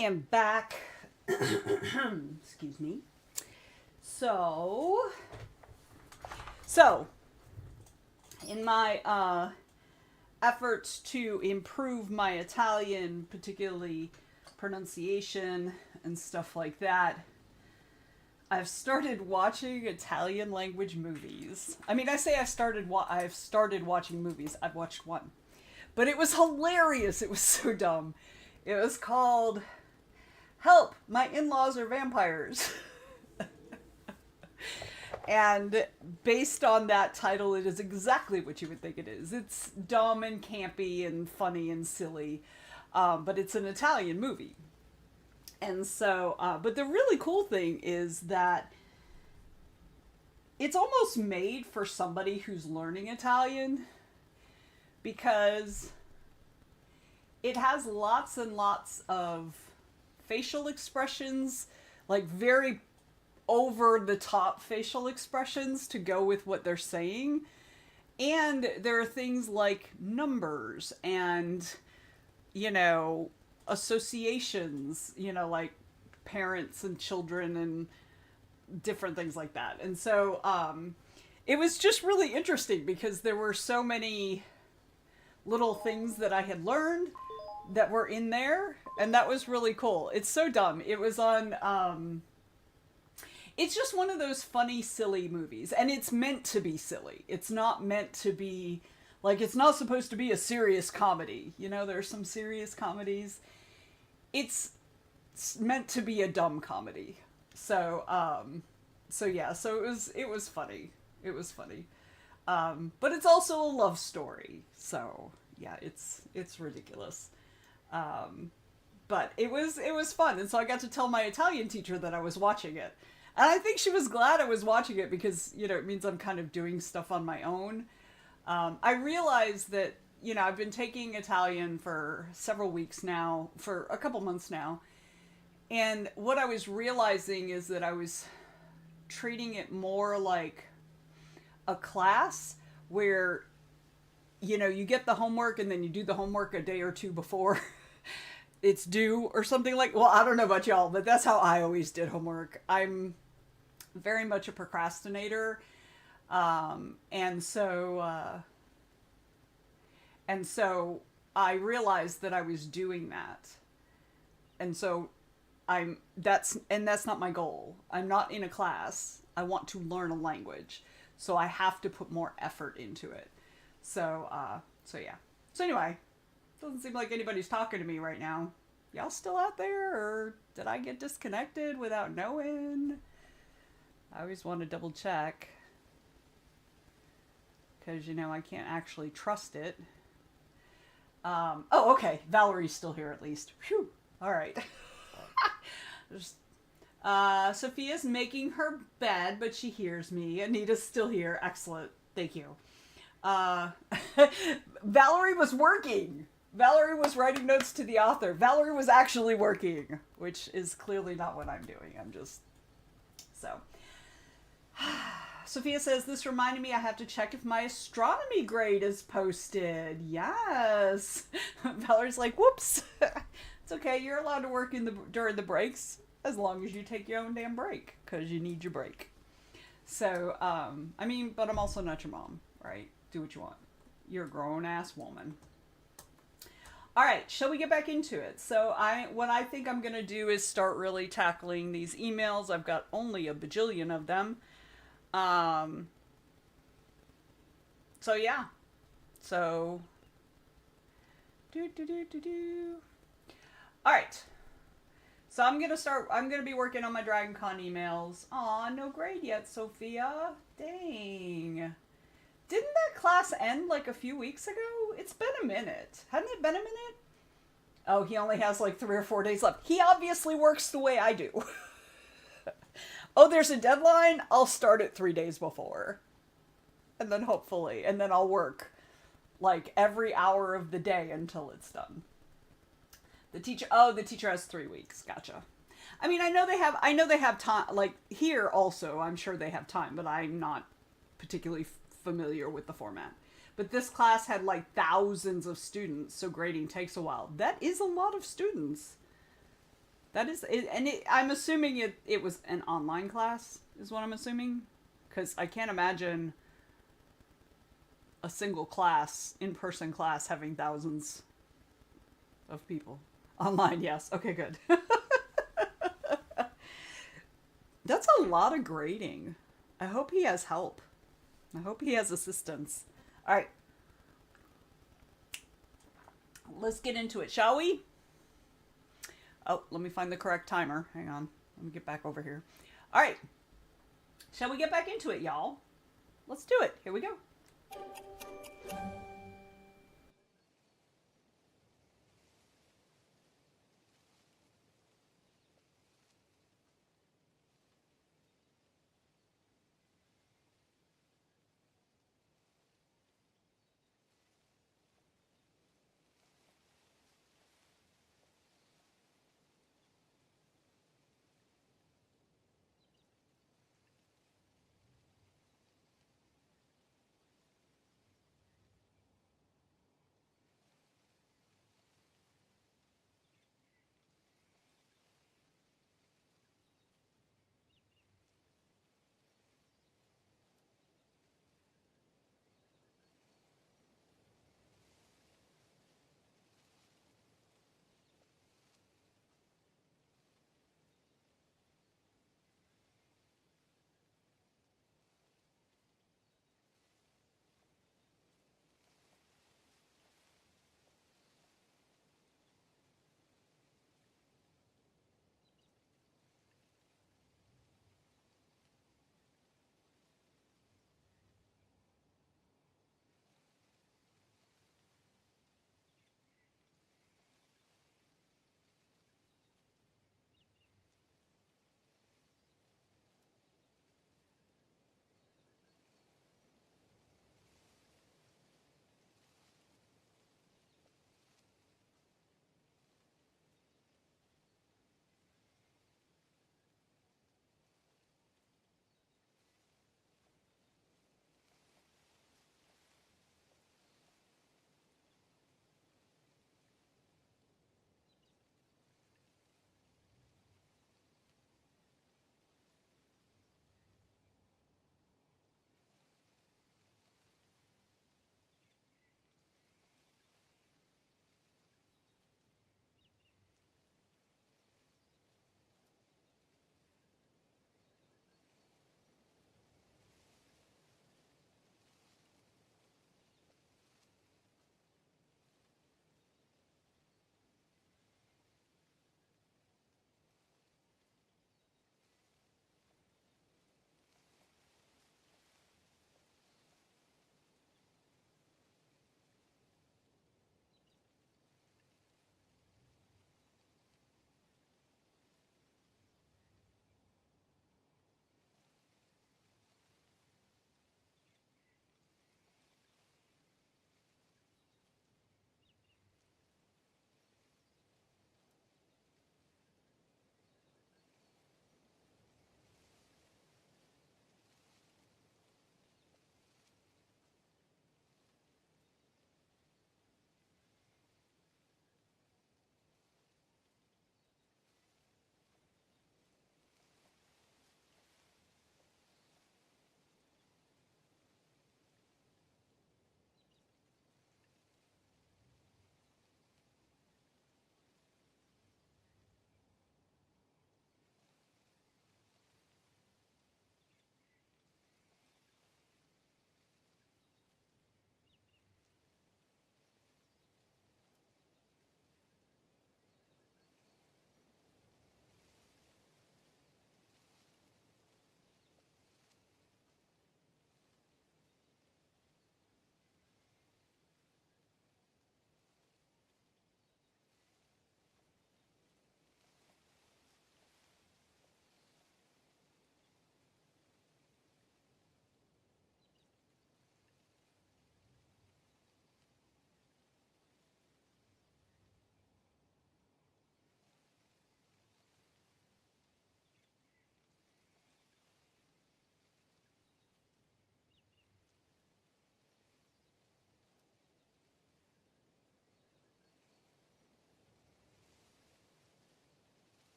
am back. Excuse me. So, in my efforts to improve my Italian, particularly pronunciation and stuff like that, I've started watching Italian language movies. I mean, I say I've started watching movies. I've watched one. But it was hilarious. It was so dumb. It was called Help, My In-Laws Are Vampires. And based on that title, it is exactly what you would think it is. It's dumb and campy and funny and silly. But it's an Italian movie. And so, but the really cool thing is that it's almost made for somebody who's learning Italian, because it has lots and lots of facial expressions, like very over-the-top facial expressions to go with what they're saying. And there are things like numbers and, associations, like parents and children and different things like that. And so it was just really interesting because there were so many little things that I had learned that were in there, and that was really cool. It's so dumb. It was on it's just one of those funny, silly movies, and it's meant to be silly. It's not meant to be like, it's not supposed to be a serious comedy. There are some serious comedies. It's meant to be a dumb comedy. So yeah, so it was funny. It was funny. But it's also a love story. So yeah, it's ridiculous. But it was fun. And so I got to tell my Italian teacher that I was watching it. And I think she was glad I was watching it because, it means I'm kind of doing stuff on my own. I realized that, I've been taking Italian for several weeks now, for a couple months now. And what I was realizing is that I was treating it more like a class where, you get the homework and then you do the homework a day or two before it's due or something like, well, I don't know about y'all, but that's how I always did homework. I'm very much a procrastinator. And so I realized that I was doing that. And so that's not my goal. I'm not in a class. I want to learn a language. So I have to put more effort into it. So yeah. So anyway, doesn't seem like anybody's talking to me right now. Y'all still out there, or did I get disconnected without knowing? I always want to double check. Because, I can't actually trust it. Oh, okay. Valerie's still here at least. Phew. All right. Sophia's making her bed, but she hears me. Anita's still here. Excellent. Thank you. Valerie was working. Valerie was writing notes to the author. Valerie was actually working, which is clearly not what I'm doing. I'm just... So... Sophia says, this reminded me I have to check if my astronomy grade is posted. Yes. Valerie's like, whoops. It's okay. You're allowed to work during the breaks as long as you take your own damn break, because you need your break. So, but I'm also not your mom, right? Do what you want. You're a grown-ass woman. All right, shall we get back into it? So what I think I'm going to do is start really tackling these emails. I've got only a bajillion of them. So yeah. So all right. So I'm going to be working on my Dragon Con emails. Aw, no grade yet, Sophia. Dang. Didn't that class end like a few weeks ago? It's been a minute. Hadn't it been a minute? Oh, he only has like 3 or 4 days left. He obviously works the way I do. Oh, there's a deadline? I'll start it 3 days before. And then I'll work like every hour of the day until it's done. The teacher has 3 weeks. Gotcha. I mean, I know they have time, like here also, I'm sure they have time, but I'm not particularly familiar with the format. But this class had like thousands of students, so grading takes a while. That is a lot of students. That is, I'm assuming it was an online class, is what I'm assuming. Because I can't imagine a single class, in person class, having thousands of people. Online, yes. Okay, good. That's a lot of grading. I hope he has help. I hope he has assistance. All right, let's get into it, shall we? Oh, let me find the correct timer. Hang on. Let me get back over here. All right. Shall we get back into it, y'all? Let's do it. Here we go.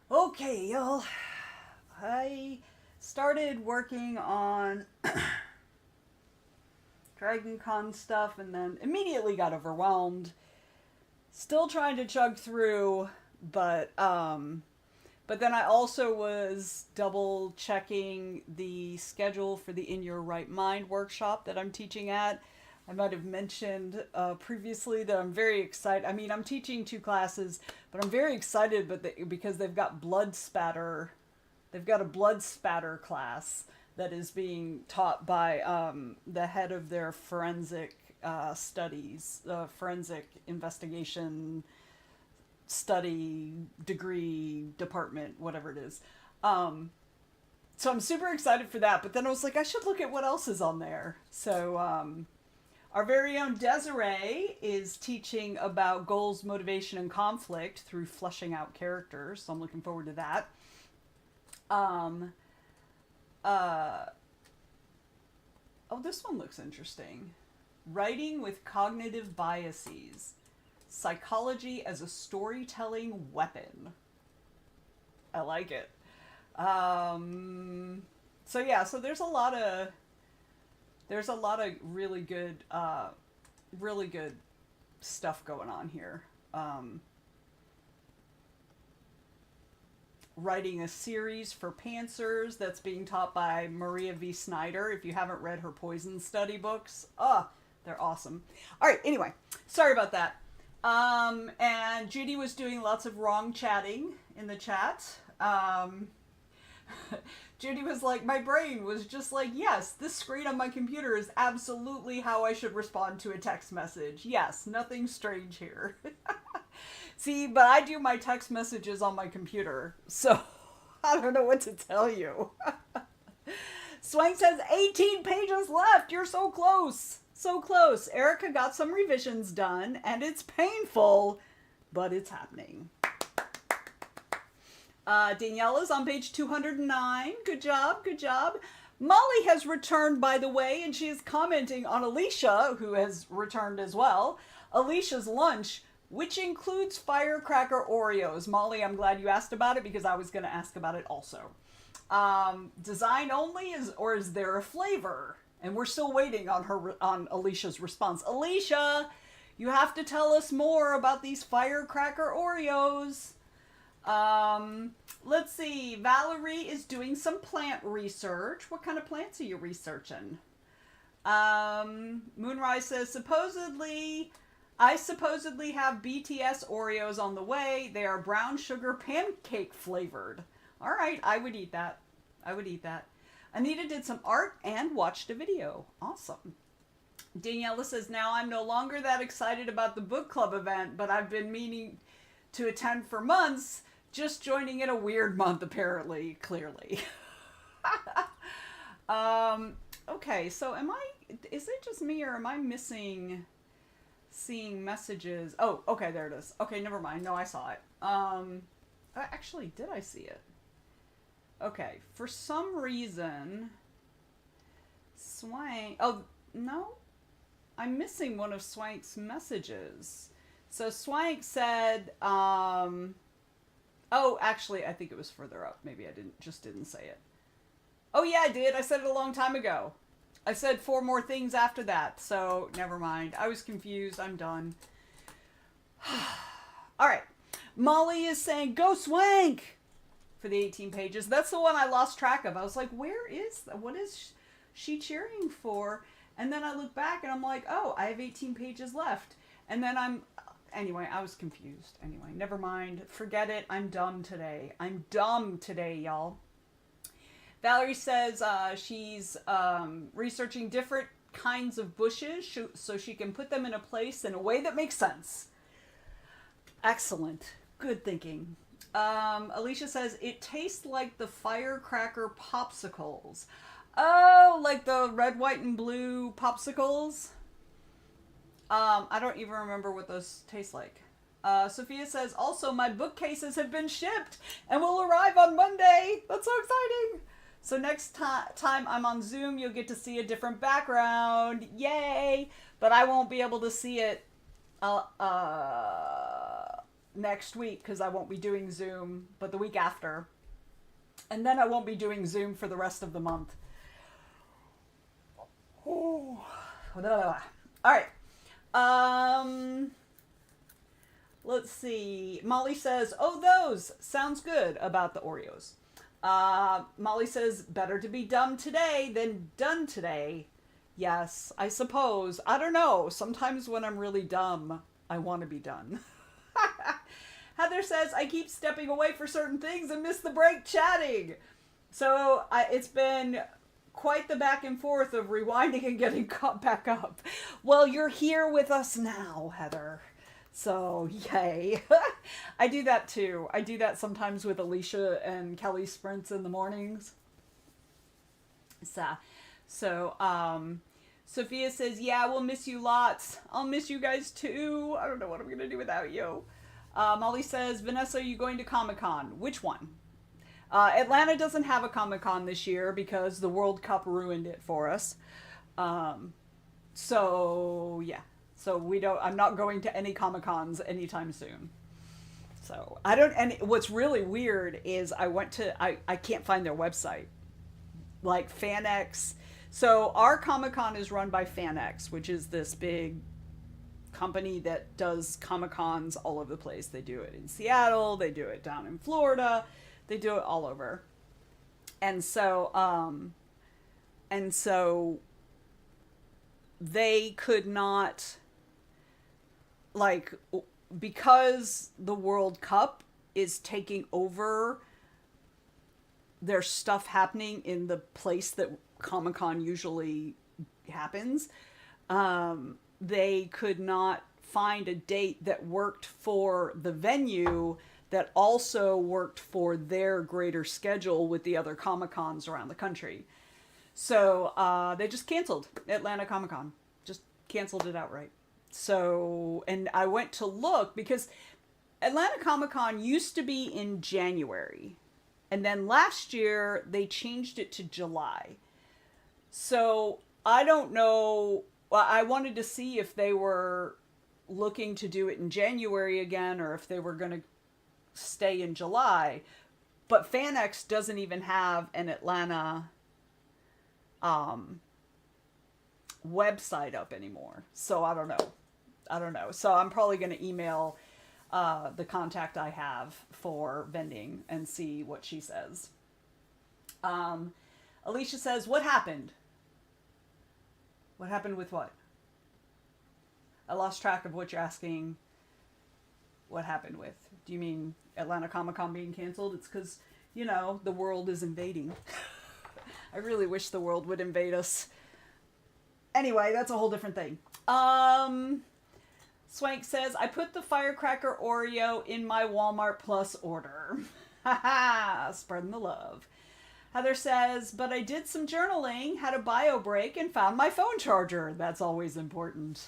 Okay, y'all. I started working on Dragon Con stuff and then immediately got overwhelmed. Still trying to chug through, but then I also was double checking the schedule for the In Your Right Mind workshop that I'm teaching at. I might have mentioned previously that I'm very excited. I mean, I'm teaching 2 classes, but I'm very excited because they've got blood spatter. They've got a blood spatter class that is being taught by the head of their forensic studies, forensic investigation study degree department, whatever it is. So I'm super excited for that, but then I was like, I should look at what else is on there. So our very own Desiree is teaching about goals, motivation, and conflict through fleshing out characters. So I'm looking forward to that. Oh, this one looks interesting. Writing with cognitive biases. Psychology as a storytelling weapon. I like it. So yeah, so there's a lot of really good stuff going on here. Writing a series for pantsers that's being taught by Maria V. Snyder. If you haven't read her poison study books, they're awesome. All right, anyway, sorry about that. And Judy was doing lots of wrong chatting in the chat. Judy was like, my brain was just like, yes, this screen on my computer is absolutely how I should respond to a text message. Yes, nothing strange here. See, but I do my text messages on my computer, so I don't know what to tell you. Swank says 18 pages left. You're so close. So close. Erica got some revisions done, and it's painful, but it's happening. Daniela's on page 209. Good job, good job. Molly has returned, by the way, and she is commenting on Alicia, who has returned as well. Alicia's lunch, which includes firecracker Oreos. Molly, I'm glad you asked about it because I was going to ask about it also. Design only, or is there a flavor? And we're still waiting on Alicia's response. Alicia, you have to tell us more about these firecracker Oreos. Let's see. Valerie is doing some plant research. What kind of plants are you researching? Moonrise says, I supposedly have BTS Oreos on the way. They are brown sugar pancake flavored. All right, I would eat that. Anita did some art and watched a video. Awesome. Daniela says, now I'm no longer that excited about the book club event, but I've been meaning to attend for months. Just joining in a weird month, apparently, clearly. Okay, so is it just me or am I missing seeing messages? Oh, okay, there it is. Okay, never mind. No, I saw it. Actually, did I see it? Okay, for some reason, Swank, oh, no, I'm missing one of Swank's messages. So Swank said, oh, actually, I think it was further up. Maybe I didn't say it. Oh, yeah, I did. I said it a long time ago. I said 4 more things after that, so never mind. I was confused. I'm done. All right. Molly is saying, go Swank! For the 18 pages. That's the one I lost track of. I was like, what is she cheering for? And then I look back and I'm like, oh, I have 18 pages left. And then anyway, I was confused. Anyway, never mind. Forget it. I'm dumb today. Y'all. Valerie says she's researching different kinds of bushes so she can put them in a place in a way that makes sense. Excellent. Good thinking. Alicia says, it tastes like the firecracker popsicles. Oh, like the red, white, and blue popsicles? I don't even remember what those taste like. Sophia says, also, my bookcases have been shipped and will arrive on Monday. That's so exciting. So next time I'm on Zoom, you'll get to see a different background. Yay! But I won't be able to see it next week because I won't be doing Zoom, but the week after. And then I won't be doing Zoom for the rest of the month. Oh. All right. Let's see. Molly says, "Oh, those sounds good about the Oreos." Molly says, "Better to be dumb today than done today." Yes, I suppose. I don't know. Sometimes when I'm really dumb, I want to be done. Heather says, "I keep stepping away for certain things and miss the break chatting." So it's been quite the back and forth of rewinding and getting caught back up. Well, you're here with us now, Heather. So, yay. I do that too. I do that sometimes with Alicia and Kelly sprints in the mornings. Sophia says, "Yeah, we'll miss you lots. I'll miss you guys too. I don't know what I'm going to do without you." Molly says, "Vanessa, are you going to Comic-Con? Which one?" Atlanta doesn't have a Comic-Con this year because the World Cup ruined it for us. So yeah. So I'm not going to any Comic-Cons anytime soon. So I don't, and what's really weird is I can't find their website. Like FanX. So our Comic-Con is run by FanX, which is this big company that does Comic-Cons all over the place. They do it in Seattle, they do it down in Florida, they do it all over. And so they could not, like, because the World Cup is taking over their stuff happening in the place that Comic-Con usually happens, they could not find a date that worked for the venue that also worked for their greater schedule with the other Comic-Cons around the country. So they just canceled Atlanta Comic-Con. Just canceled it outright. So, and I went to look because Atlanta Comic-Con used to be in January. And then last year they changed it to July. So I don't know. I wanted to see if they were looking to do it in January again or if they were going to stay in July. But FanX doesn't even have an Atlanta website up anymore. So I don't know. So I'm probably going to email the contact I have for vending and see what she says. Alicia says, "What happened?" What happened with what? I lost track of what you're asking. What happened with? Do you mean Atlanta Comic-Con being canceled? It's because, the world is invading. I really wish the world would invade us. Anyway, that's a whole different thing. Swank says, "I put the Firecracker Oreo in my Walmart Plus order." Haha, spreading the love. Heather says, "But I did some journaling, had a bio break, and found my phone charger." That's always important.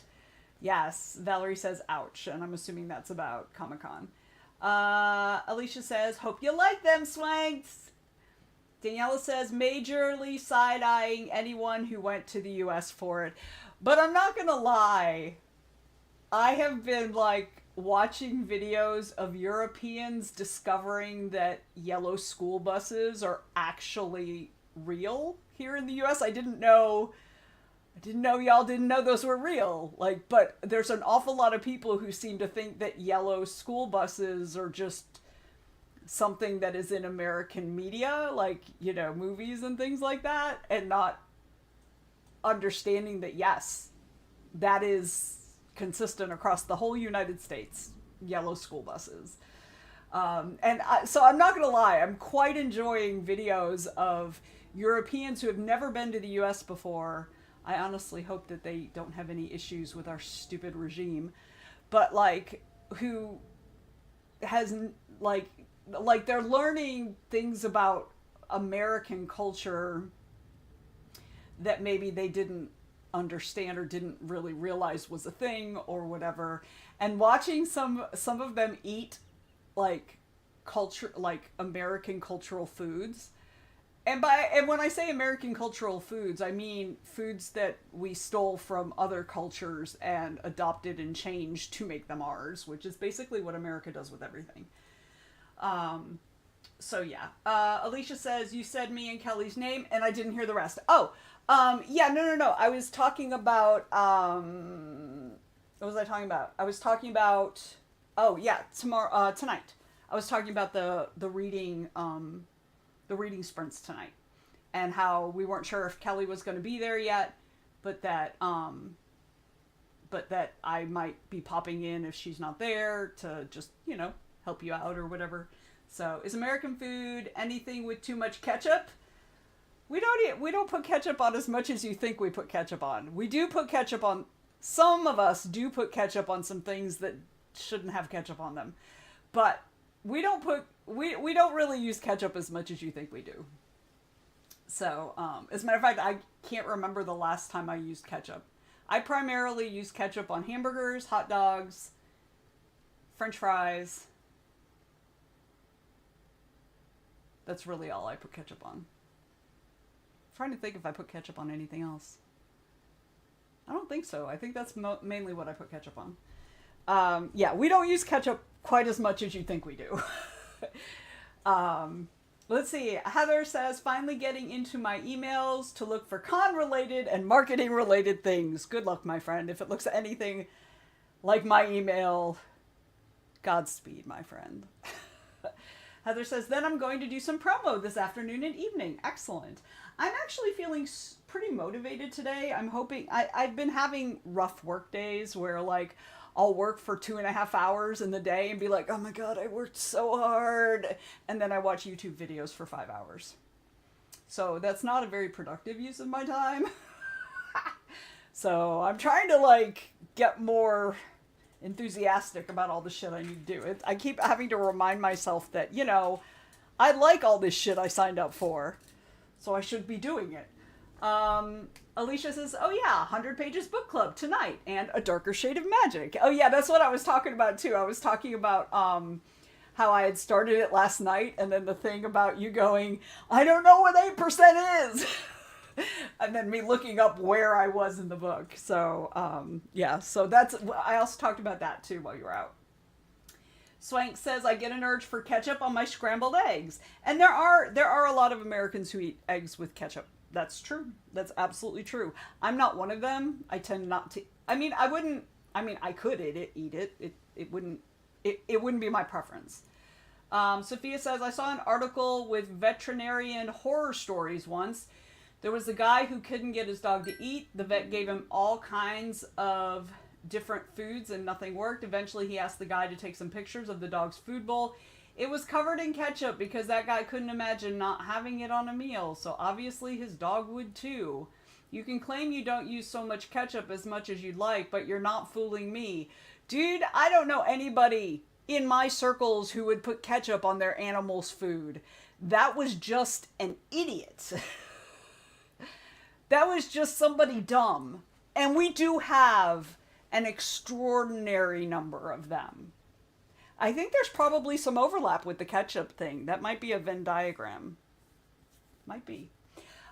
Yes, Valerie says, "Ouch," and I'm assuming that's about Comic-Con. Alicia says, "Hope you like them, Swanks." Daniela says, "Majorly side-eyeing anyone who went to the US for it." But I'm not gonna lie, I have been, watching videos of Europeans discovering that yellow school buses are actually real here in the US. I didn't know y'all didn't know those were real. But there's an awful lot of people who seem to think that yellow school buses are just something that is in American media, movies and things like that, and not understanding that, yes, that is consistent across the whole United States, yellow school buses. So I'm not going to lie, I'm quite enjoying videos of Europeans who have never been to the US before. I honestly hope that they don't have any issues with our stupid regime, but who has, they're learning things about American culture that maybe they didn't understand or didn't really realize was a thing or whatever, and watching some of them eat culture, American cultural foods, And when I say American cultural foods, I mean foods that we stole from other cultures and adopted and changed to make them ours, which is basically what America does with everything. So yeah. Alicia says, you said me and Kelly's name and I didn't hear the rest. Oh, yeah, no. I was talking about, what was I talking about? I was talking about, oh yeah, tonight. I was talking about the reading sprints tonight, and how we weren't sure if Kelly was going to be there yet, but that I might be popping in if she's not there to just, help you out or whatever. So, is American food anything with too much ketchup? We don't put ketchup on as much as you think we put ketchup on. We do put ketchup on, some of us do put ketchup on some things that shouldn't have ketchup on them. But we don't really use ketchup as much as you think we do. So, as a matter of fact, I can't remember the last time I used ketchup. I primarily use ketchup on hamburgers, hot dogs, French fries. That's really all I put ketchup on. I'm trying to think if I put ketchup on anything else. I don't think so. I think that's mainly what I put ketchup on. Yeah, we don't use ketchup quite as much as you think we do. Let's see. Heather says, finally getting into my emails to look for con-related and marketing-related things. Good luck, my friend. If it looks anything like my email, Godspeed, my friend. Heather says, then I'm going to do some promo this afternoon and evening. Excellent. I'm actually feeling pretty motivated today. I'm hoping, I've been having rough work days where like I'll work for 2.5 hours in the day and be like, oh my God, I worked so hard. And then I watch YouTube videos for 5 hours. So that's not a very productive use of my time. So I'm trying to like get more enthusiastic about all the shit I need to do. I keep having to remind myself that, I like all this shit I signed up for, so I should be doing it. Alicia says, oh yeah, 100 Pages Book Club tonight and A Darker Shade of Magic. Oh yeah, that's what I was talking about too. I was talking about how I had started it last night, and then the thing about you going, I don't know what 8% is. And then me looking up where I was in the book. So, yeah, so I also talked about that too while you were out. Swank says, I get an urge for ketchup on my scrambled eggs. And there are a lot of Americans who eat eggs with ketchup. That's true. That's absolutely true. I'm not one of them. I tend not to. I could eat it. It wouldn't be my preference. Sophia says, I saw an article with veterinarian horror stories once. There was a guy who couldn't get his dog to eat. The vet gave him all kinds of different foods and nothing worked. Eventually he asked the guy to take some pictures of the dog's food bowl. It was covered in ketchup because that guy couldn't imagine not having it on a meal. So obviously his dog would too. You can claim you don't use so much ketchup as much as you'd like, but you're not fooling me. Dude, I don't know anybody in my circles who would put ketchup on their animal's food. That was just an idiot. That was just somebody dumb. And we do have an extraordinary number of them. I think there's probably some overlap with the ketchup thing. That might be a Venn diagram. Might be.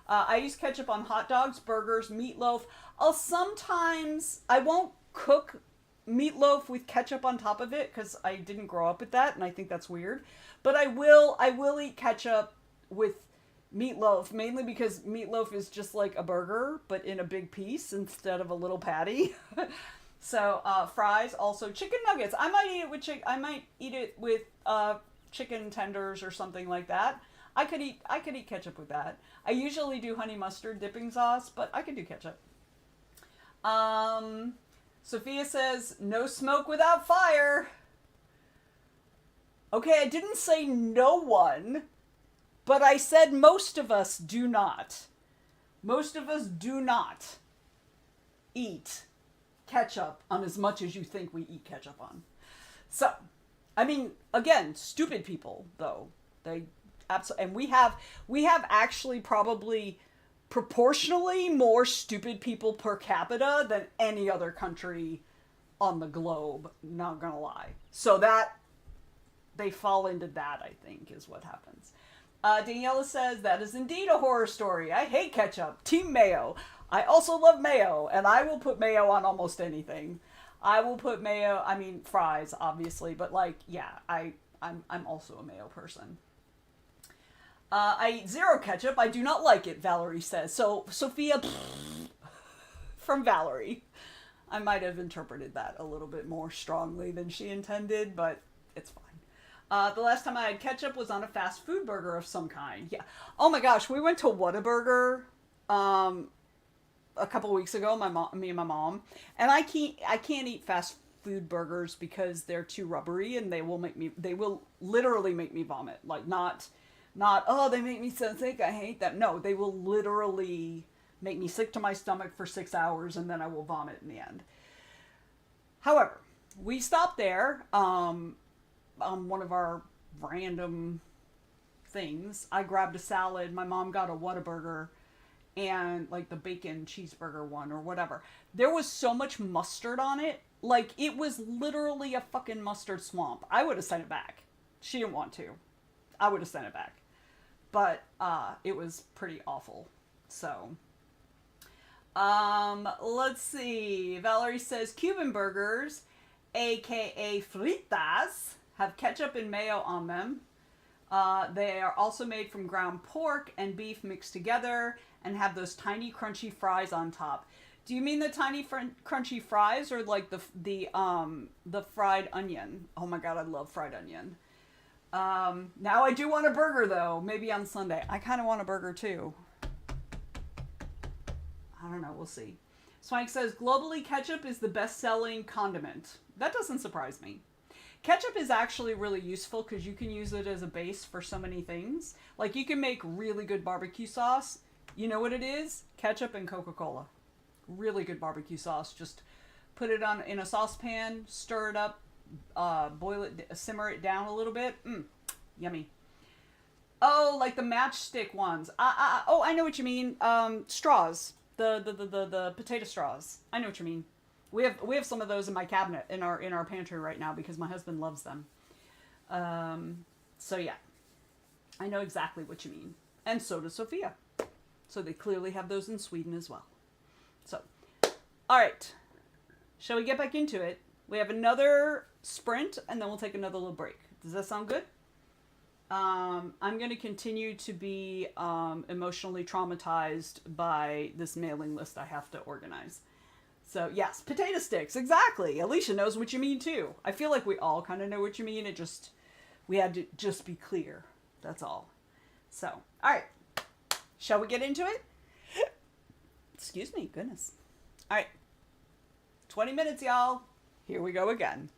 I use ketchup on hot dogs, burgers, meatloaf. I won't cook meatloaf with ketchup on top of it because I didn't grow up with that and I think that's weird. But I will eat ketchup with meatloaf, mainly because meatloaf is just like a burger, but in a big piece instead of a little patty. So, fries, also chicken nuggets. I might eat it with chicken tenders or something like that. I could eat ketchup with that. I usually do honey mustard dipping sauce, but I could do ketchup. Sophia says, no smoke without fire. Okay, I didn't say no one. But I said most of us do not. Most of us do not eat ketchup on as much as you think we eat ketchup on. So, again, stupid people, though. They absolutely, and we have actually probably proportionally more stupid people per capita than any other country on the globe, not gonna lie. So that, they fall into that, I think, is what happens. Daniela says, that is indeed a horror story. I hate ketchup. Team mayo. I also love mayo, and I will put mayo on almost anything. I will put mayo, I mean, fries, obviously, but like, yeah, I'm also a mayo person. I eat zero ketchup. I do not like it, Valerie says. So, Sophia, from Valerie. I might have interpreted that a little bit more strongly than she intended, but it's fine. The last time I had ketchup was on a fast food burger of some kind. Yeah. Oh my gosh, we went to Whataburger um, a couple weeks ago. Me and my mom, and I can't eat fast food burgers because they're too rubbery and they will literally make me vomit. Like not oh they make me so sick. I hate them. No, they will literally make me sick to my stomach for 6 hours and then I will vomit in the end. However, we stopped there on one of our random things. I grabbed a salad. My mom got a Whataburger and like the bacon cheeseburger one or whatever. There was so much mustard on it. Like it was literally a fucking mustard swamp. I would have sent it back. She didn't want to. I would have sent it back. But it was pretty awful. So let's see. Valerie says Cuban burgers, aka fritas, have ketchup and mayo on them. They are also made from ground pork and beef mixed together and have those tiny crunchy fries on top. Do you mean the tiny crunchy fries or like the fried onion? Oh my god, I love fried onion. Now I do want a burger though. Maybe on Sunday. I kind of want a burger too. I don't know. We'll see. Swank says globally ketchup is the best-selling condiment. That doesn't surprise me. Ketchup is actually really useful because you can use it as a base for so many things. Like you can make really good barbecue sauce. You know what it is? Ketchup and Coca-Cola. Really good barbecue sauce. Just put it on in a saucepan, stir it up, boil it, simmer it down a little bit. Yummy. Oh, like the matchstick ones. Oh, I know what you mean. Straws. The potato straws. I know what you mean. We have some of those in my cabinet in our pantry right now because my husband loves them. So yeah, I know exactly what you mean, and so does Sophia. So they clearly have those in Sweden as well. So, all right, shall we get back into it? We have another sprint, and then we'll take another little break. Does that sound good? I'm going to continue to be emotionally traumatized by this mailing list I have to organize. So, yes, potato sticks, exactly. Alicia knows what you mean, too. I feel like we all kind of know what you mean. We had to just be clear. That's all. So, all right. Shall we get into it? Excuse me, goodness. All right. 20 minutes, y'all. Here we go again.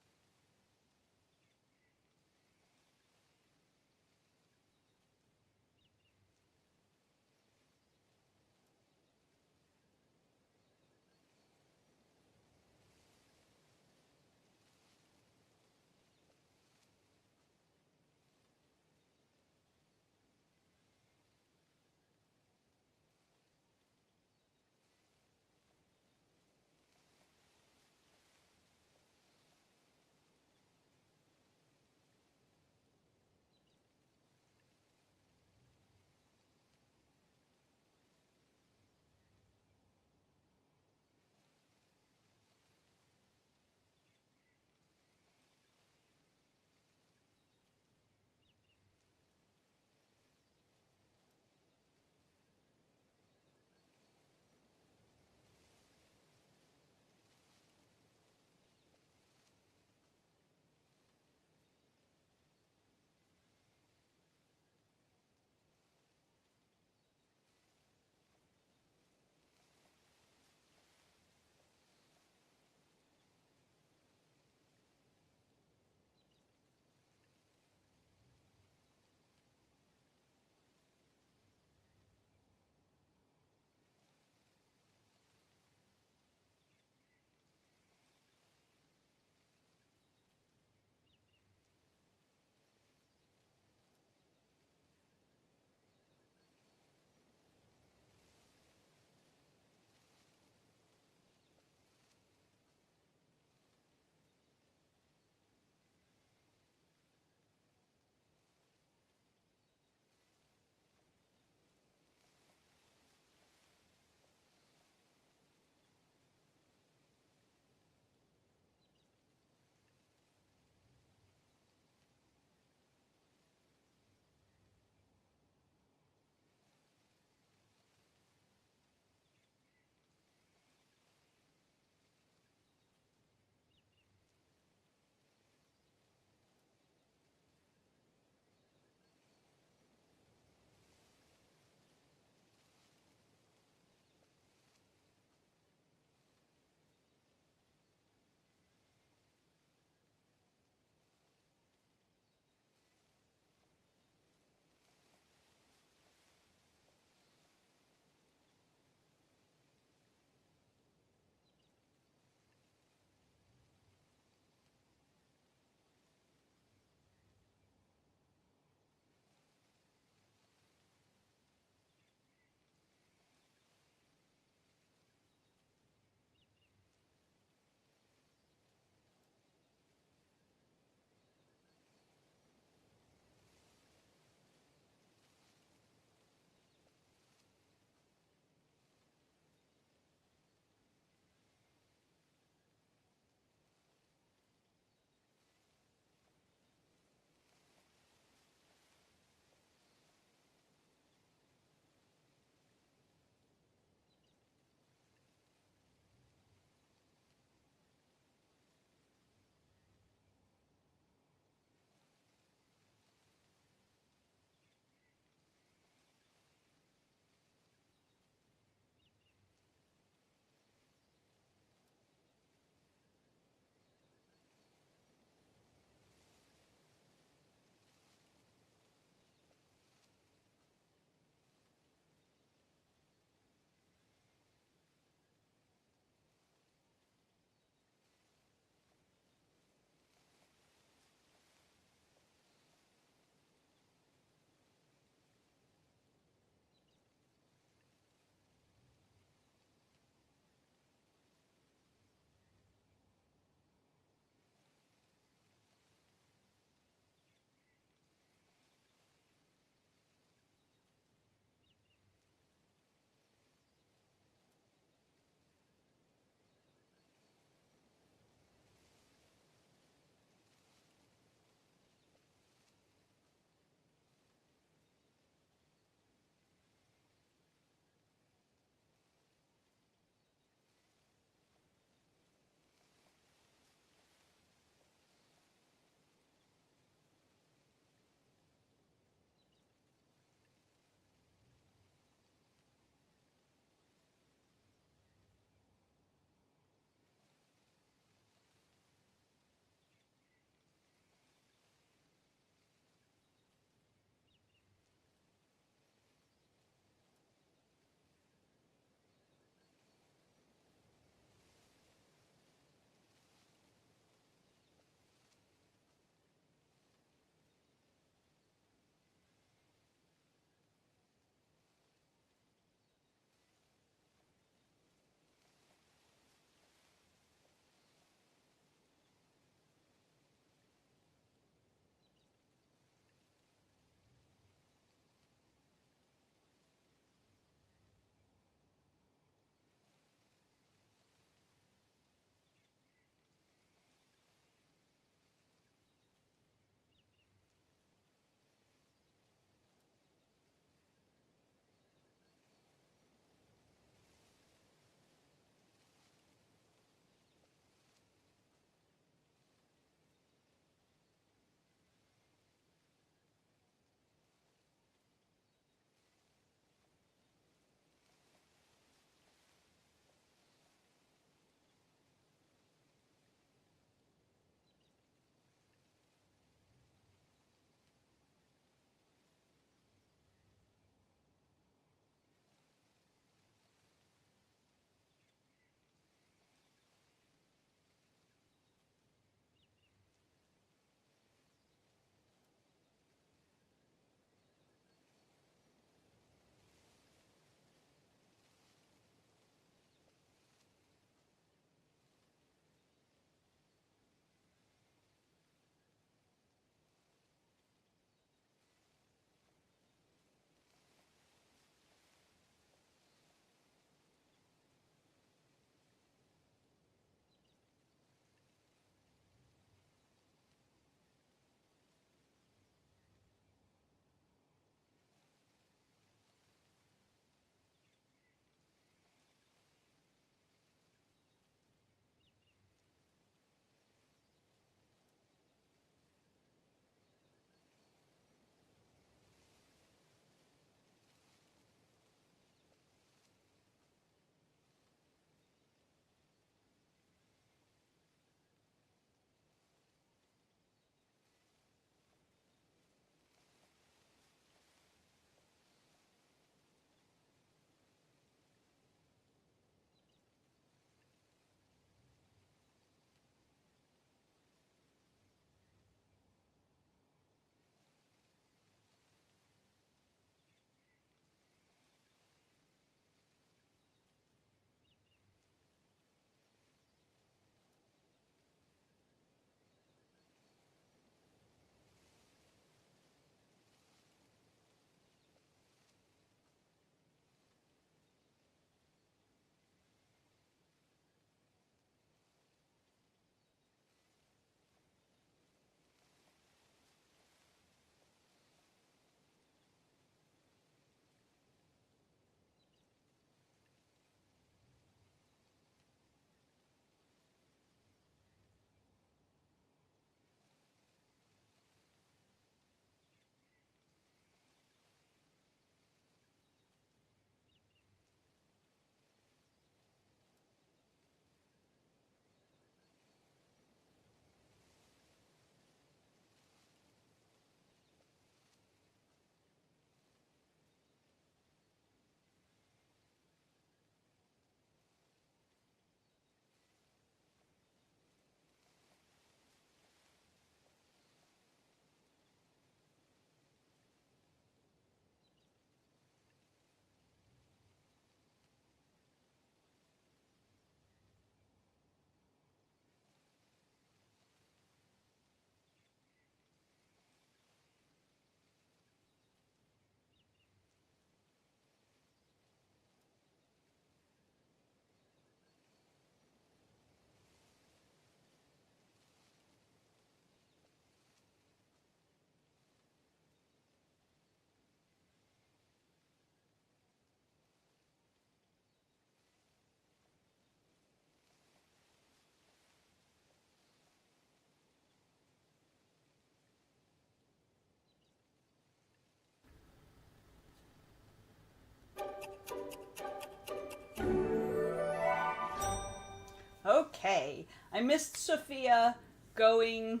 day. I missed Sophia going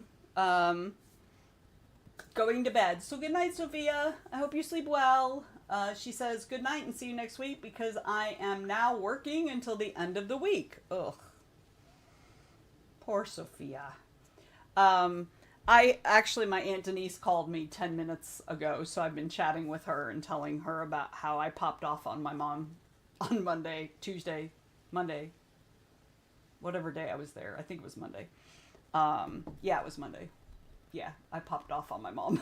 going to bed. So good night, Sophia. I hope you sleep well. She says good night and see you next week because I am now working until the end of the week. Ugh. Poor Sophia. My Aunt Denise called me 10 minutes ago, so I've been chatting with her and telling her about how I popped off on my mom on Monday, Tuesday, Monday, whatever day I was there. I think it was Monday. Yeah, it was Monday. Yeah, I popped off on my mom.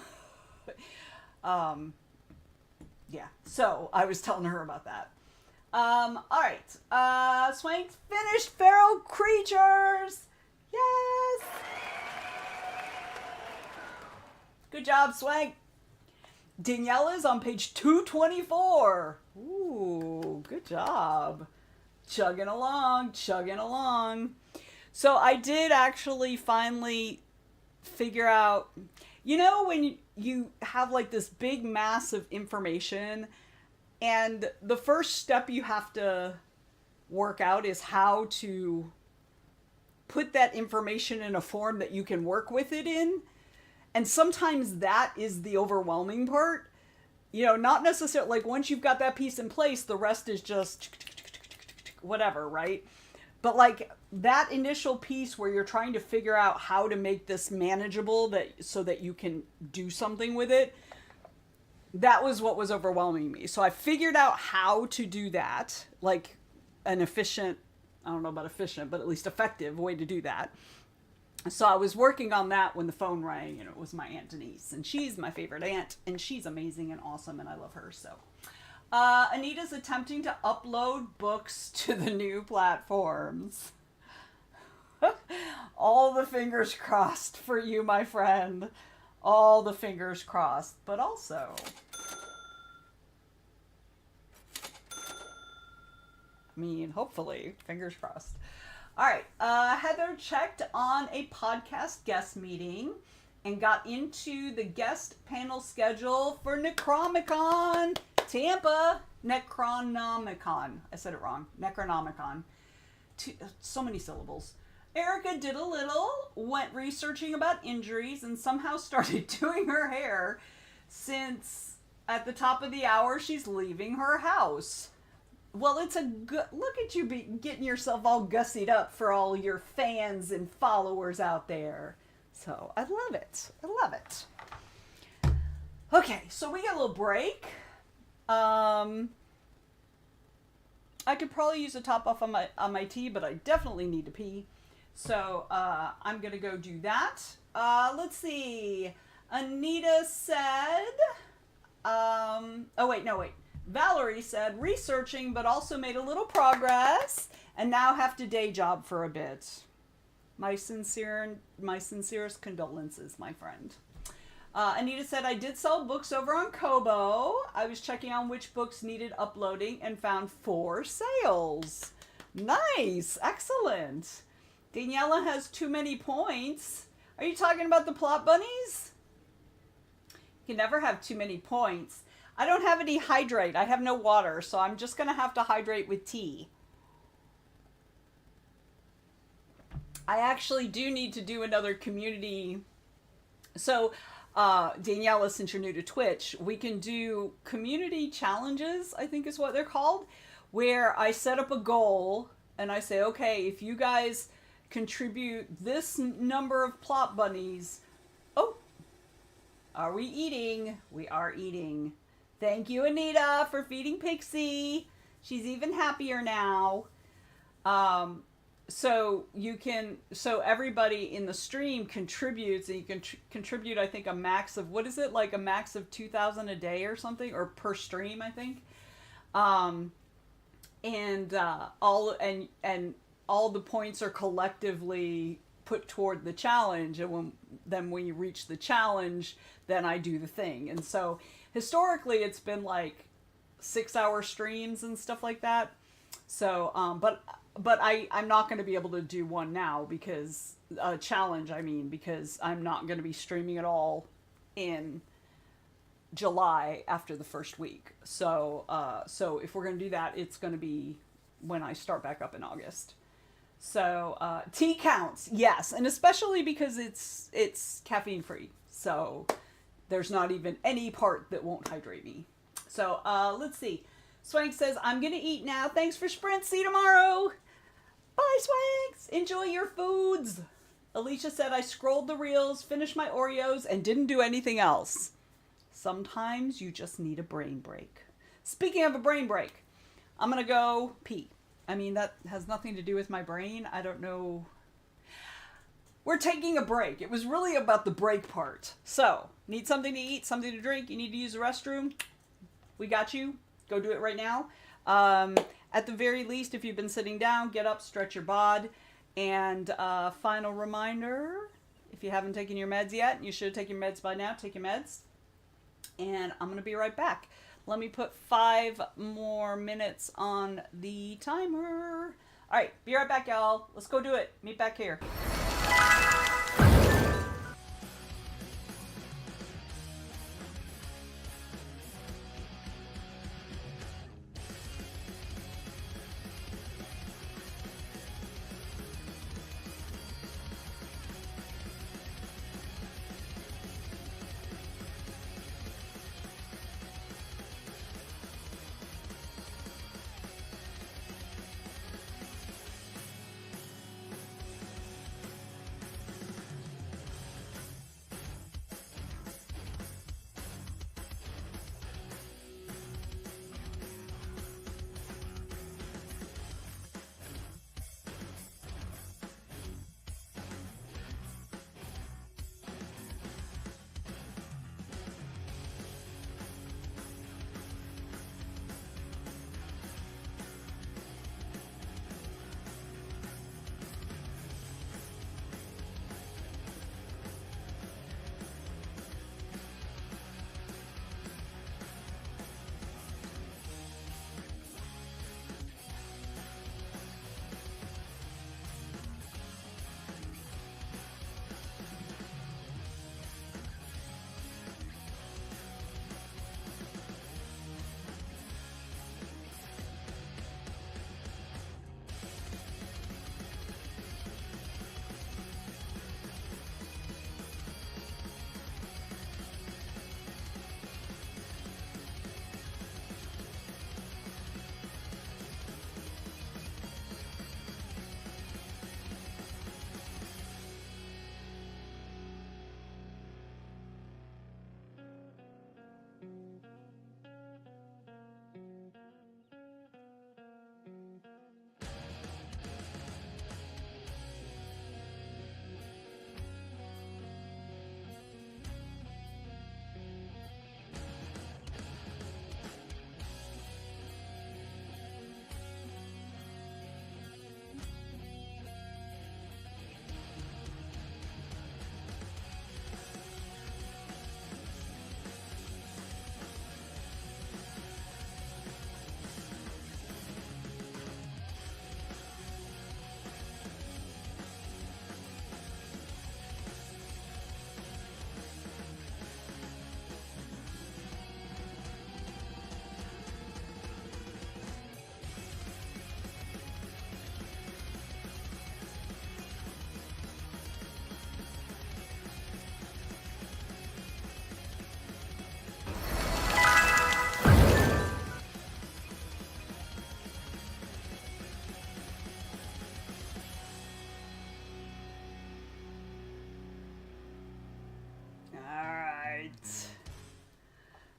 Yeah, so I was telling her about that. Alright. Swank's finished Feral Creatures! Yes! Good job, Swank. Daniela's on page 224. Ooh, good job. Chugging along, chugging along. So I did actually finally figure out, you know, when you have like this big mass of information and the first step you have to work out is how to put that information in a form that you can work with it in. And sometimes that is the overwhelming part. You know, not necessarily, like, once you've got that piece in place, the rest is just whatever, right? But, like, that initial piece where you're trying to figure out how to make this manageable so that you can do something with it, that was what was overwhelming me. So I figured out how to do that, like an efficient, I don't know about efficient, but at least effective way to do that. So I was working on that when the phone rang, and it was my Aunt Denise, and she's my favorite aunt, and she's amazing and awesome, and I love her. So Anita's attempting to upload books to the new platforms. All the fingers crossed for you, my friend. All the fingers crossed. But also, I mean, hopefully, fingers crossed. All right, Heather checked on a podcast guest meeting and got into the guest panel schedule for Necronomicon Tampa. Necronomicon. I said it wrong. Necronomicon. So many syllables. Erica did a little, went researching about injuries, and somehow started doing her hair since at the top of the hour she's leaving her house. Well, it's a good... Look at you getting yourself all gussied up for all your fans and followers out there. So, I love it. I love it. Okay, so we got a little break. I could probably use a top off on my tea, but I definitely need to pee. So, I'm going to go do that. Let's see. Anita said... Valerie said, researching, but also made a little progress, and now have to day job for a bit. My sincerest condolences, my friend. Anita said, I did sell books over on Kobo. I was checking on which books needed uploading and found 4 sales. Nice. Excellent. Daniela has too many points. Are you talking about the plot bunnies? You can never have too many points. I don't have any hydrate. I have no water, so I'm just going to have to hydrate with tea. I actually do need to do another community. So, Daniela, since you're new to Twitch, we can do community challenges, I think is what they're called, where I set up a goal and I say, okay, if you guys contribute this number of plot bunnies. Oh, are we eating? We are eating. Thank you, Anita, for feeding Pixie. She's even happier now. So everybody in the stream contributes, and you can contribute, I think, a max of, what is it, like a max of 2,000 a day or something, or per stream, I think. All the points are collectively put toward the challenge, and when you reach the challenge, then I do the thing. And so historically it's been like 6-hour streams and stuff like that. So but I'm not going to be able to do one now because challenge, I mean, because I'm not going to be streaming at all in July after the first week. So if we're going to do that, it's going to be when I start back up in August. So tea counts, yes, and especially because it's caffeine free. So there's not even any part that won't hydrate me. So let's see. Swank says, I'm gonna eat now. Thanks for Sprint. See you tomorrow. Bye, Swanks. Enjoy your foods. Alicia said, I scrolled the reels, finished my Oreos, and didn't do anything else. Sometimes you just need a brain break. Speaking of a brain break, I'm gonna go pee. I mean, that has nothing to do with my brain. I don't know. We're taking a break. It was really about the break part. So, need something to eat, something to drink, you need to use the restroom? We got you. Go do it right now. At the very least, if you've been sitting down, get up, stretch your bod. And final reminder, if you haven't taken your meds yet, you should take your meds by now. Take your meds. And I'm going to be right back. Let me put 5 more minutes on the timer. All right, be right back, y'all. Let's go do it. Meet back here.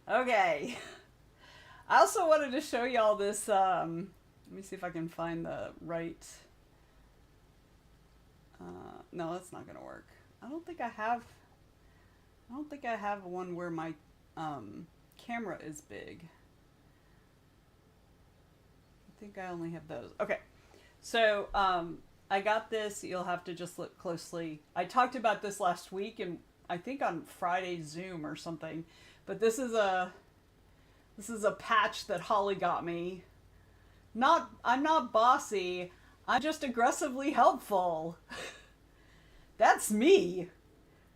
Okay. I also wanted to show y'all this, let me see if I can find the right, no, that's not gonna work. I don't think I have one where my, camera is big. I think I only have those. Okay. So, I got this, you'll have to just look closely. I talked about this last week, and I think on Friday's Zoom or something, but this is a patch that Holly got me. I'm not bossy, I'm just aggressively helpful. That's me.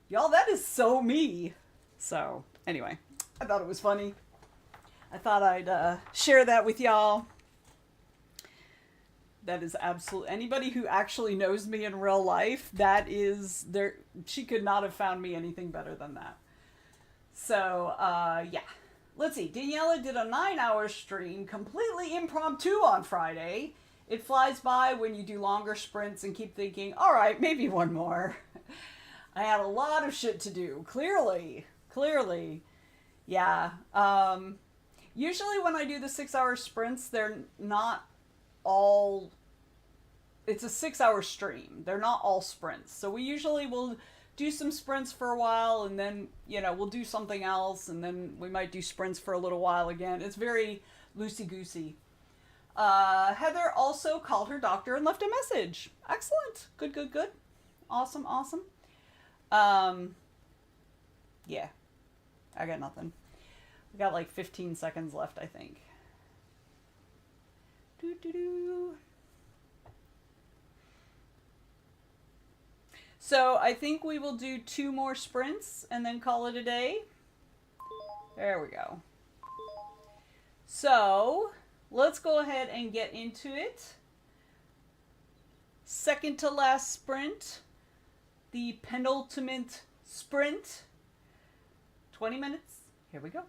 Y'all, that is so me. So, anyway, I thought it was funny. I thought I'd share that with y'all. That is absolutely anybody who actually knows me in real life. That is there. She could not have found me anything better than that. So yeah, let's see. Daniela did a 9-hour stream, completely impromptu on Friday. It flies by when you do longer sprints and keep thinking, all right, maybe one more. I had a lot of shit to do. Clearly, yeah. Usually when I do the 6-hour sprints, they're not all. It's a 6-hour stream. They're not all sprints. So we usually will do some sprints for a while, and then we'll do something else, and then we might do sprints for a little while again. It's very loosey goosey. Heather also called her doctor and left a message. Excellent. Good. Awesome. Yeah. I got nothing. We got like 15 seconds left, I think. So I think we will do 2 more sprints and then call it a day. There we go. So let's go ahead and get into it. Second to last sprint. The penultimate sprint. 20 minutes. Here we go.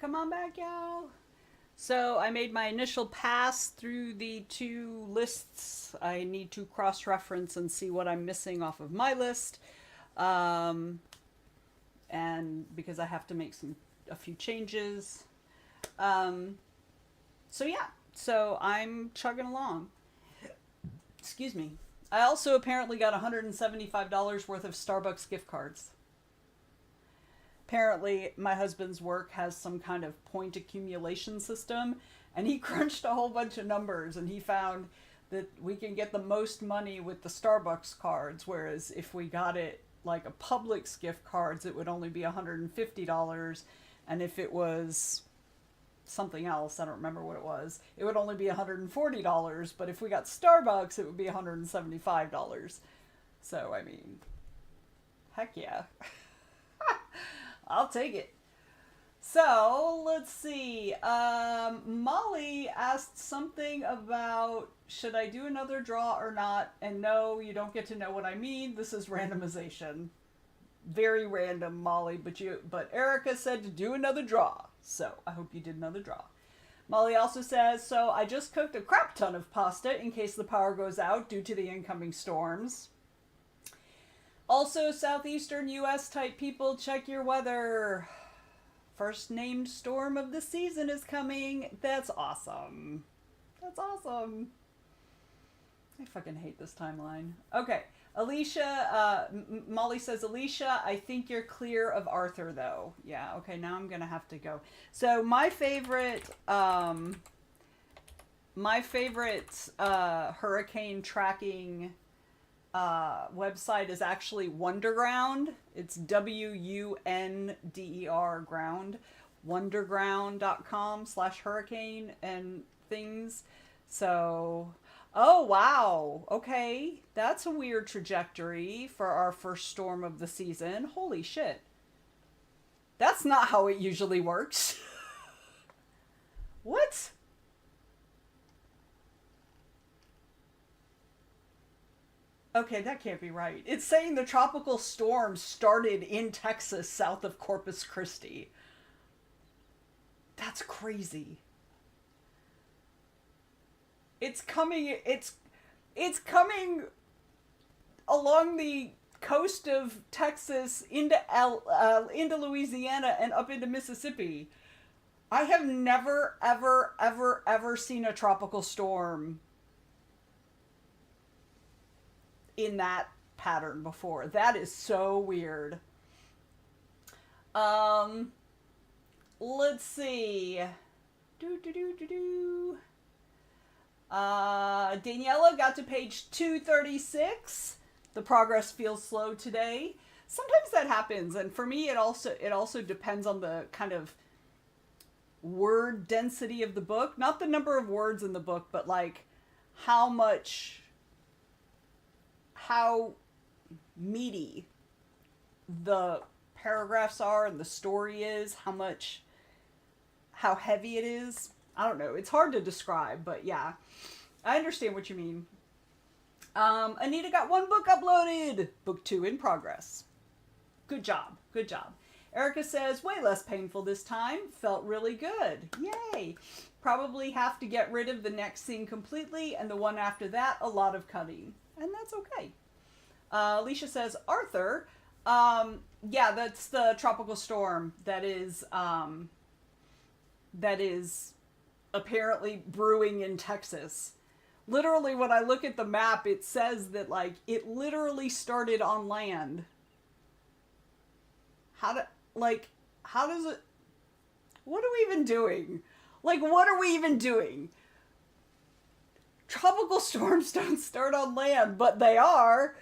Come on back, y'all. So I made my initial pass through the two lists. I need to cross-reference and see what I'm missing off of my list. And because I have to make a few changes. So yeah, so I'm chugging along. Excuse me. I also apparently got $175 worth of Starbucks gift cards. Apparently, my husband's work has some kind of point accumulation system, and he crunched a whole bunch of numbers, and he found that we can get the most money with the Starbucks cards, whereas if we got it like a Publix gift cards, it would only be $150, and if it was something else, I don't remember what it was, it would only be $140, but if we got Starbucks, it would be $175. So, I mean, heck yeah. I'll take it. So, let's see. Molly asked something about, should I do another draw or not? And no, you don't get to know what I mean. This is randomization. Very random, Molly, but Erica said to do another draw. So, I hope you did another draw. Molly also says, so I just cooked a crap ton of pasta in case the power goes out due to the incoming storms. Also, southeastern U.S. type people, check your weather. First named storm of the season is coming. That's awesome. That's awesome. I fucking hate this timeline. Okay. Alicia, Molly says, Alicia, I think you're clear of Arthur, though. Yeah, okay, now I'm going to have to go. So my favorite hurricane tracking website is actually Wonderground. It's WUNDER ground. Wonderground.com/hurricane and things. So, oh wow. Okay. That's a weird trajectory for our first storm of the season. Holy shit. That's not how it usually works. What? Okay, that can't be right. It's saying the tropical storm started in Texas south of Corpus Christi. That's crazy. It's coming along the coast of Texas into Louisiana and up into Mississippi. I have never ever seen a tropical storm in that pattern before. That is so weird. Let's see. Daniela got to page 236. The progress feels slow today. Sometimes that happens, and for me it also depends on the kind of word density of the book. Not the number of words in the book, but like how meaty the paragraphs are and the story is, how heavy it is. I don't know. It's hard to describe, but yeah. I understand what you mean. Anita got one book uploaded. Book 2 in progress. Good job. Good job. Erica says, way less painful this time. Felt really good. Yay. Probably have to get rid of the next scene completely, and the one after that, a lot of cutting. And that's okay. Alicia says, Arthur, yeah, that's the tropical storm that is apparently brewing in Texas. Literally, when I look at the map, it says that, like, it literally started on land. How does it... What are we even doing? Like, what are we even doing? Tropical storms don't start on land, but they are.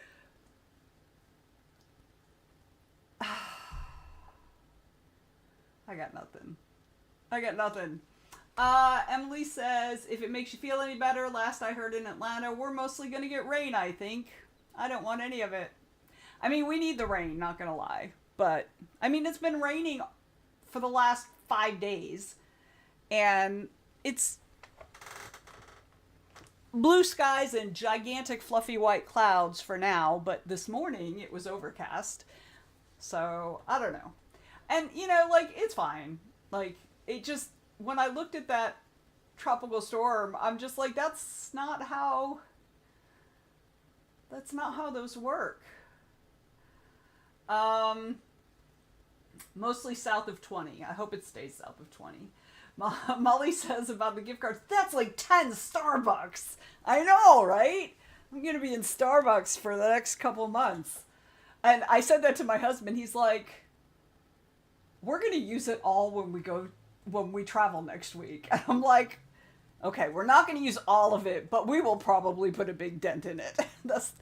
I got nothing. Emily says, if it makes you feel any better, last I heard in Atlanta, we're mostly going to get rain, I think. I don't want any of it. I mean, we need the rain, not going to lie. But, I mean, it's been raining for the last 5 days. And it's blue skies and gigantic fluffy white clouds for now. But this morning, it was overcast. So, I don't know. And, you know, like, it's fine. Like, it just, when I looked at that tropical storm, I'm just like, that's not how those work. Mostly south of 20. I hope it stays south of 20. Molly says about the gift cards, that's like 10 Starbucks. I know, right? I'm going to be in Starbucks for the next couple months. And I said that to my husband. He's like, we're going to use it all when we travel next week. And I'm like, okay, we're not going to use all of it, but we will probably put a big dent in it. That's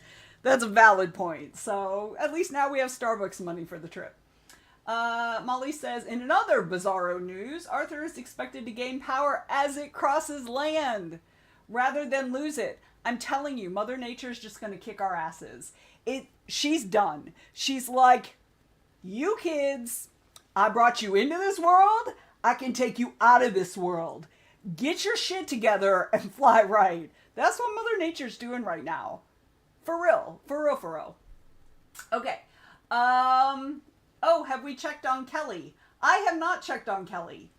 a valid point. So at least now we have Starbucks money for the trip. Molly says, in another bizarro news, Arthur is expected to gain power as it crosses land rather than lose it. I'm telling you, Mother Nature's just going to kick our asses. She's done. She's like, you kids, I brought you into this world. I can take you out of this world. Get your shit together and fly right. That's what Mother Nature's doing right now. For real. For real, for real. Okay. Oh, have we checked on Kelly? I have not checked on Kelly.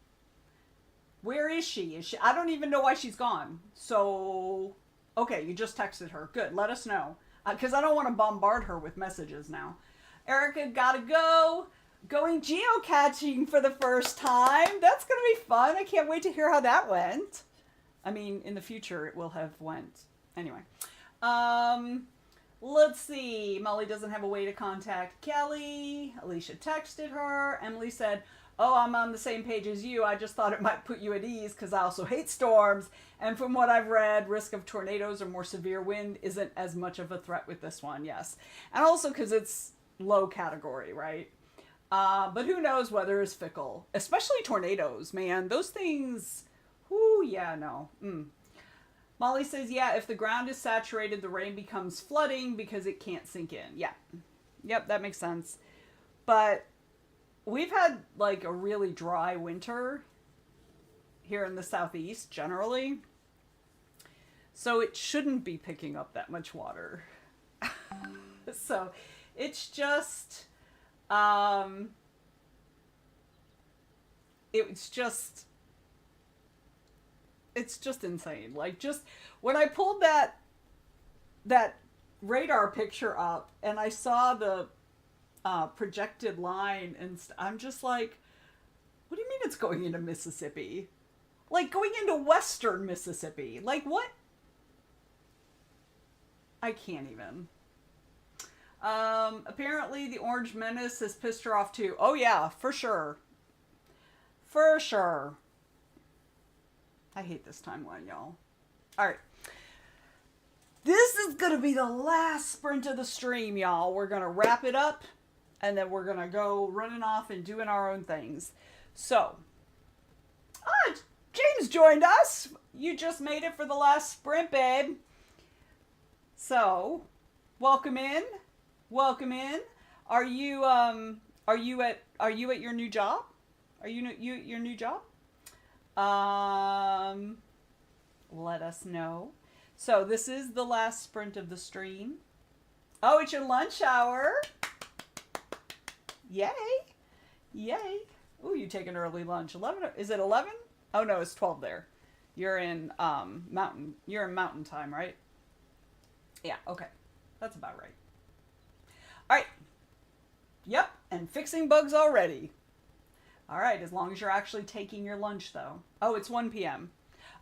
Where is she? I don't even know why she's gone. So, okay, you just texted her. Good, let us know. Because I don't want to bombard her with messages now. Erica gotta go. Going geocaching for the first time. That's going to be fun. I can't wait to hear how that went. I mean, in the future it will have went. Anyway. Let's see. Molly doesn't have a way to contact Kelly. Alicia texted her. Emily said, oh, I'm on the same page as you. I just thought it might put you at ease because I also hate storms. And from what I've read, risk of tornadoes or more severe wind isn't as much of a threat with this one. Yes. And also because it's low category, right? But who knows, weather is fickle. Especially tornadoes, man. Those things, whoo, yeah, no. Molly says, yeah, if the ground is saturated, the rain becomes flooding because it can't sink in. Yeah. Yep, that makes sense. But we've had, like, a really dry winter here in the southeast, generally. So it shouldn't be picking up that much water. So it's just... it's just insane. Like, just when I pulled that radar picture up and I saw the projected line, and I'm just like, what do you mean it's going into Mississippi? Like, going into western Mississippi. Like, what? I can't even. Apparently the Orange Menace has pissed her off too. Oh yeah, for sure. For sure. I hate this timeline, y'all. Alright. This is gonna be the last sprint of the stream, y'all. We're gonna wrap it up, and then we're gonna go running off and doing our own things. So, James joined us. You just made it for the last sprint, babe. So, welcome in. Welcome in. Are you at your new job? Are you your new job? Let us know. So this is the last sprint of the stream. Oh, it's your lunch hour. Yay. Yay. Ooh, you take an early lunch. 11, is it 11? Oh no, it's 12 there. You're in mountain time, right? Yeah, okay. That's about right. Alright. Yep, and fixing bugs already. Alright, as long as you're actually taking your lunch, though. Oh, it's 1 p.m.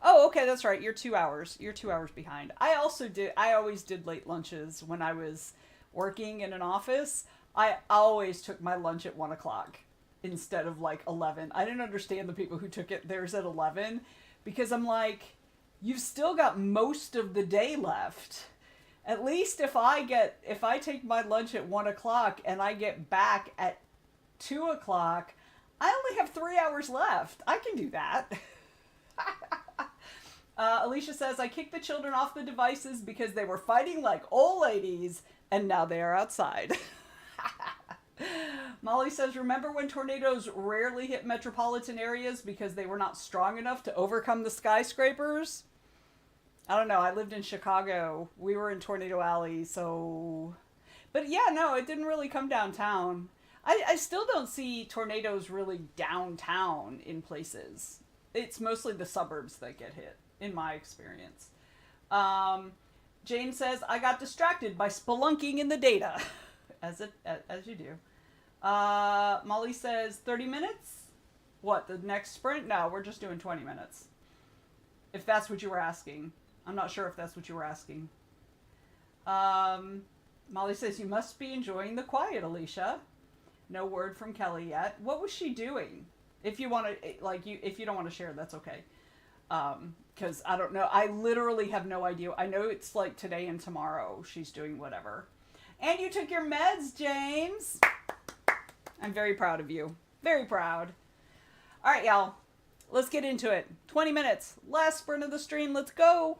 Oh, okay, that's right. You're 2 hours. You're 2 hours behind. I always did late lunches when I was working in an office. I always took my lunch at 1 o'clock instead of, like, 11. I didn't understand the people who took theirs at 11, because I'm like, you've still got most of the day left. At least if I take my lunch at 1 o'clock and I get back at 2 o'clock, I only have 3 hours left. I can do that. Alicia says, I kicked the children off the devices because they were fighting like old ladies, and now they are outside. Molly says, remember when tornadoes rarely hit metropolitan areas because they were not strong enough to overcome the skyscrapers? I don't know. I lived in Chicago. We were in Tornado Alley, so... But yeah, no, it didn't really come downtown. I still don't see tornadoes really downtown in places. It's mostly the suburbs that get hit, in my experience. Um, Jane says, I got distracted by spelunking in the data. As you do. Molly says, 30 minutes? What, the next sprint? No, we're just doing 20 minutes. If that's what you were asking. I'm not sure if that's what you were asking. Molly says, you must be enjoying the quiet, Alicia. No word from Kelly yet. What was she doing? If you want to, if you don't want to share, that's okay. Because I don't know. I literally have no idea. I know it's like today and tomorrow she's doing whatever. And you took your meds, James. I'm very proud of you. Very proud. All right, y'all. Let's get into it. 20 minutes. Last sprint of the stream. Let's go.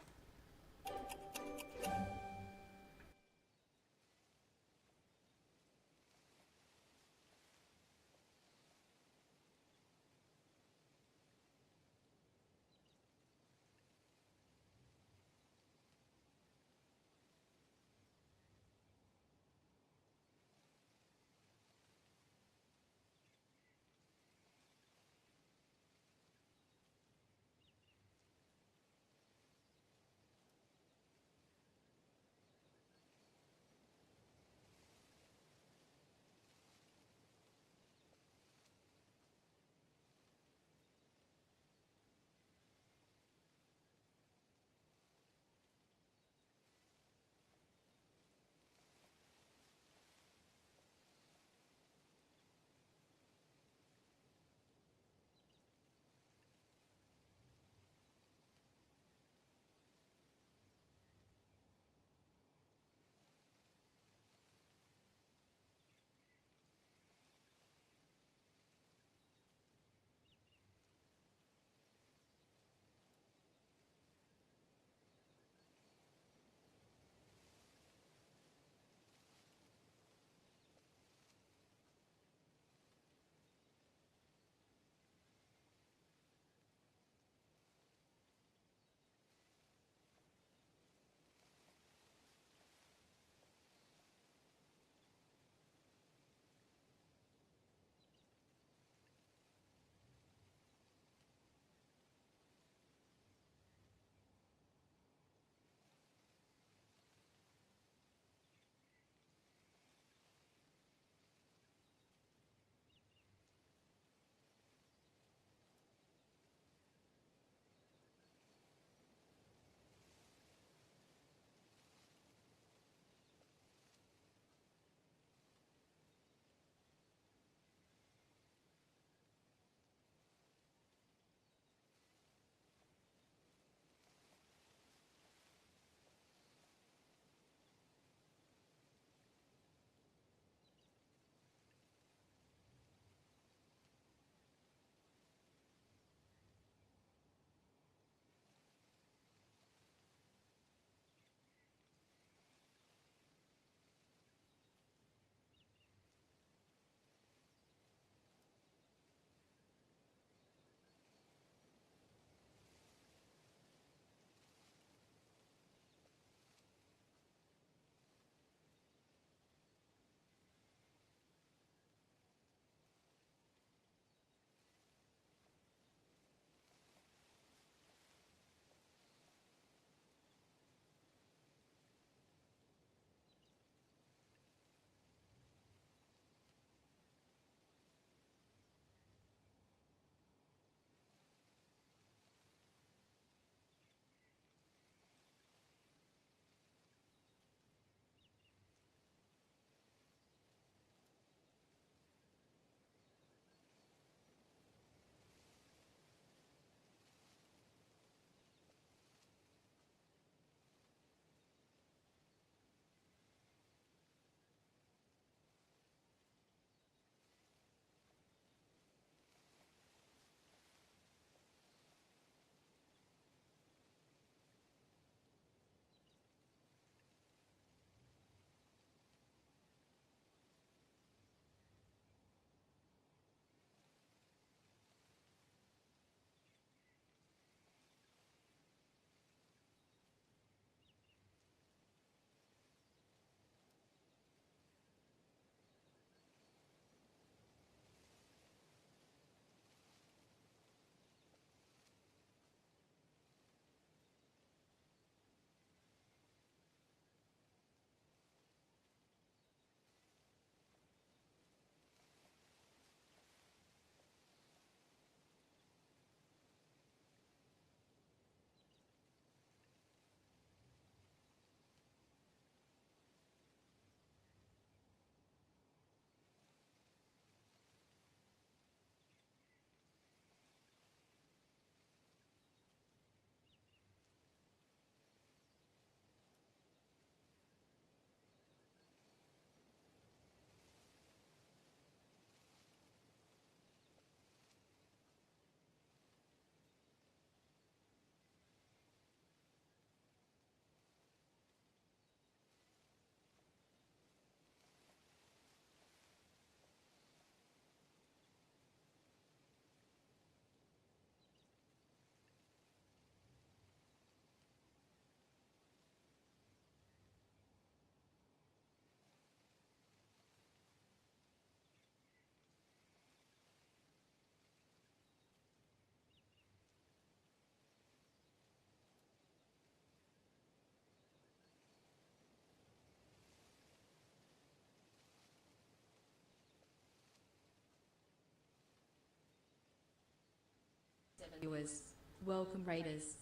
viewers. Welcome, Raiders.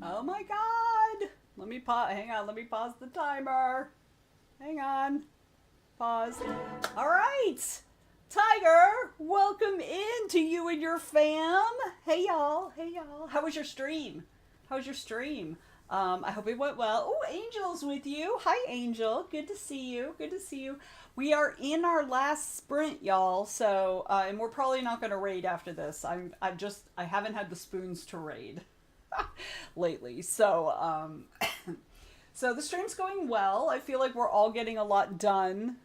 Oh my god! Let me pause. Hang on, let me pause the timer. Hang on. Pause. Alright! Tiger, welcome in to you and your fam. Hey y'all, hey y'all. How was your stream? How was your stream? I hope it went well. Oh, Angel's with you. Hi, Angel. Good to see you. Good to see you. We are in our last sprint, y'all. So, and we're probably not going to raid after this. I haven't had the spoons to raid lately. So, so the stream's going well. I feel like we're all getting a lot done.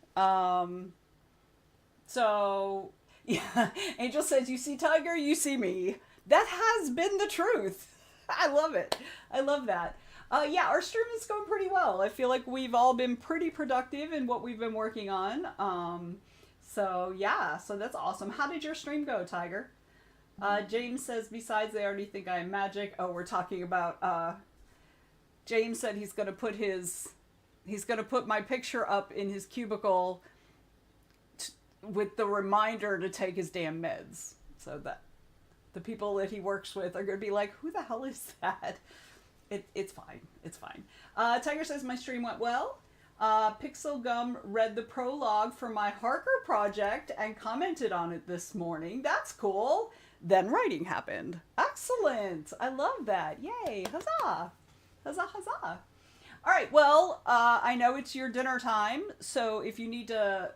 So, yeah. Angel says, "You see Tiger, you see me." That has been the truth. I love it. I love that. Yeah, our stream is going pretty well. I feel like we've all been pretty productive in what we've been working on. So yeah, so that's awesome. How did your stream go, Tiger? James says, "Besides, they already think I am magic." Oh, we're talking about, James said he's gonna put my picture up in his cubicle with the reminder to take his damn meds. So that the people that he works with are going to be like, who the hell is that? It's fine. It's fine. Tiger says my stream went well. Pixel Gum read the prologue for my Harker project and commented on it this morning. That's cool. Then writing happened. Excellent. I love that. Yay. Huzzah. Huzzah, huzzah. All right, well, I know it's your dinner time, so if you need to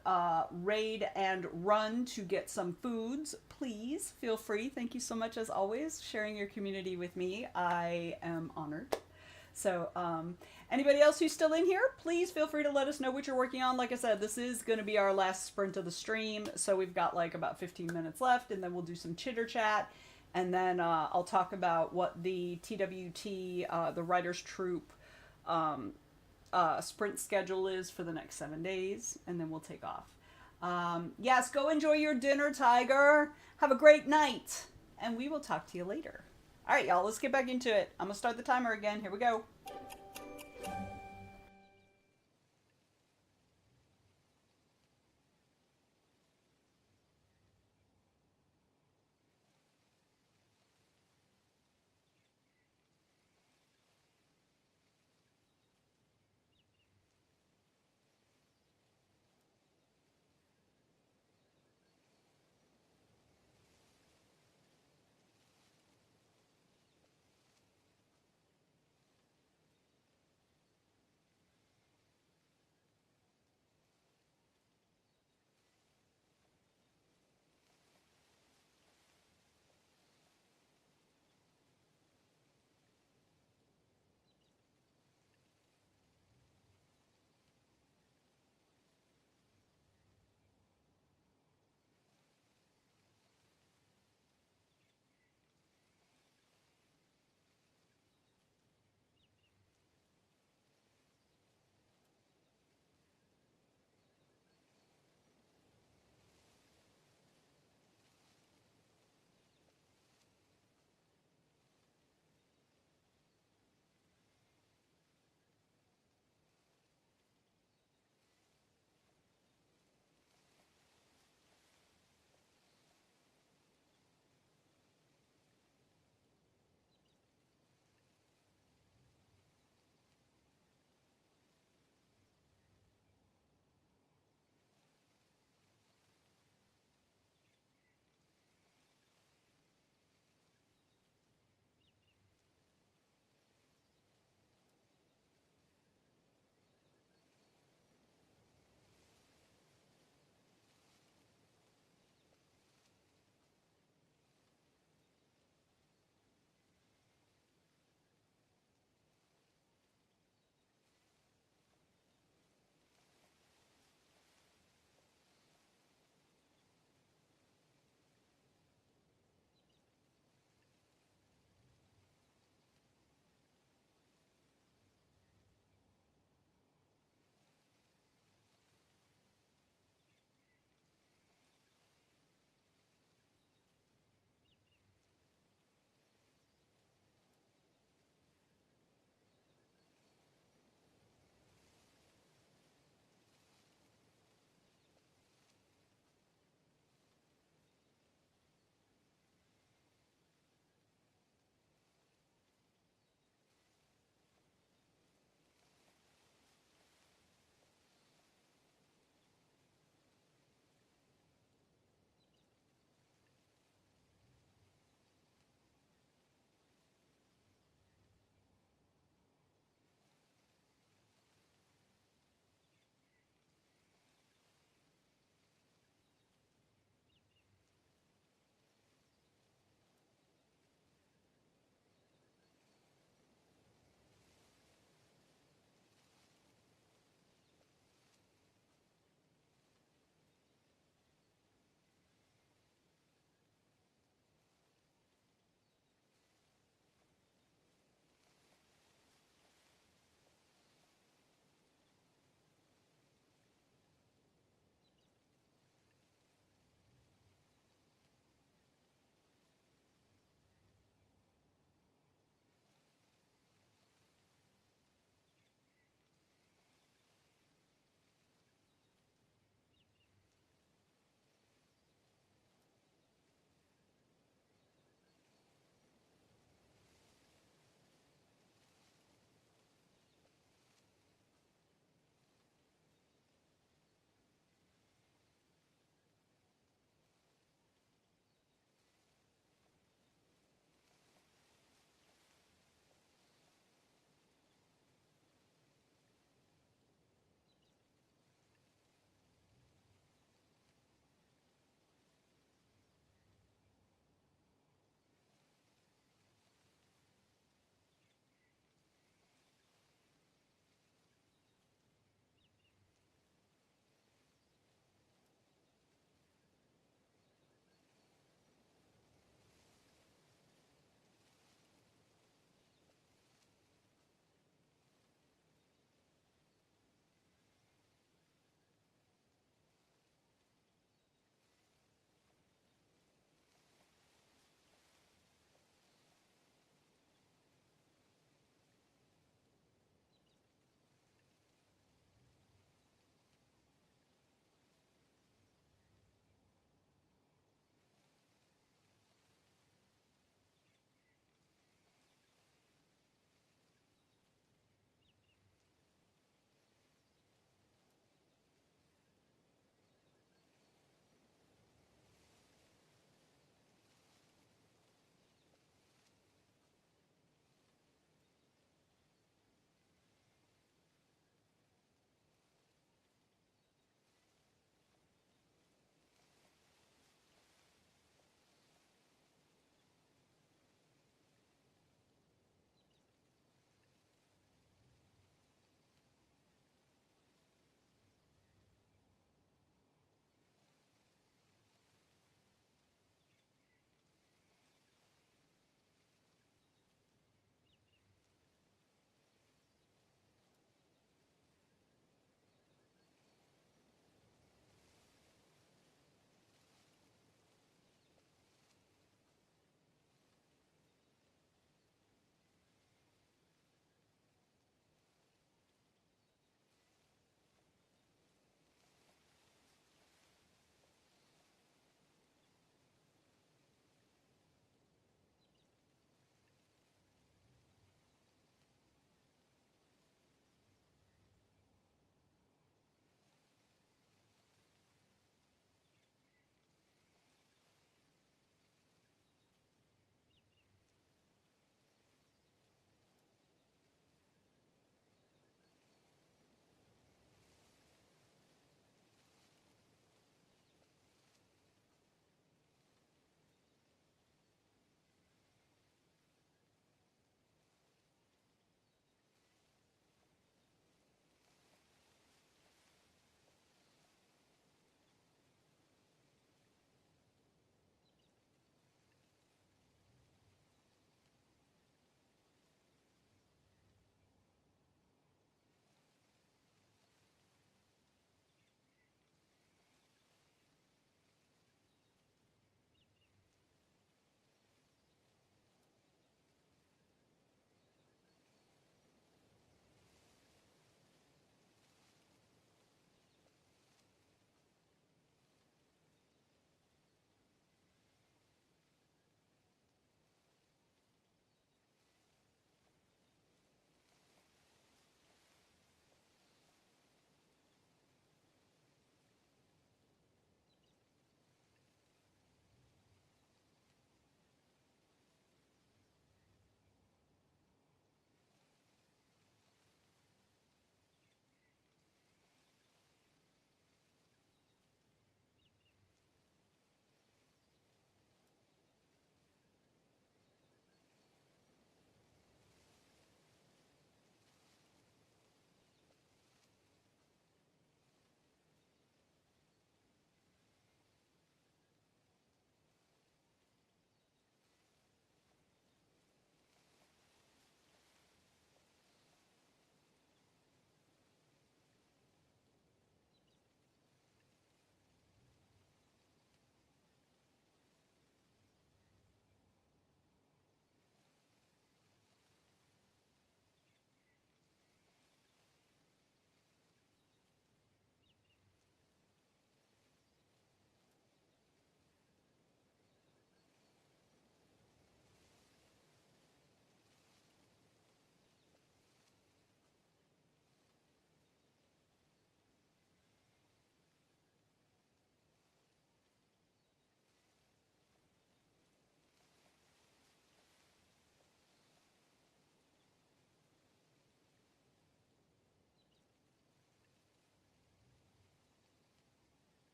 raid and run to get some foods, please feel free. Thank you so much, as always, sharing your community with me. I am honored. So, anybody else who's still in here, please feel free to let us know what you're working on. Like I said, this is going to be our last sprint of the stream, so we've got like about 15 minutes left, and then we'll do some chitter chat, and then I'll talk about what the TWT, the Writers Troupe, sprint schedule is for the next 7 days, and then we'll take off. Yes, go enjoy your dinner, Tiger. Have a great night, and we will talk to you later. All right, y'all, let's get back into it. I'm gonna start the timer again. Here we go.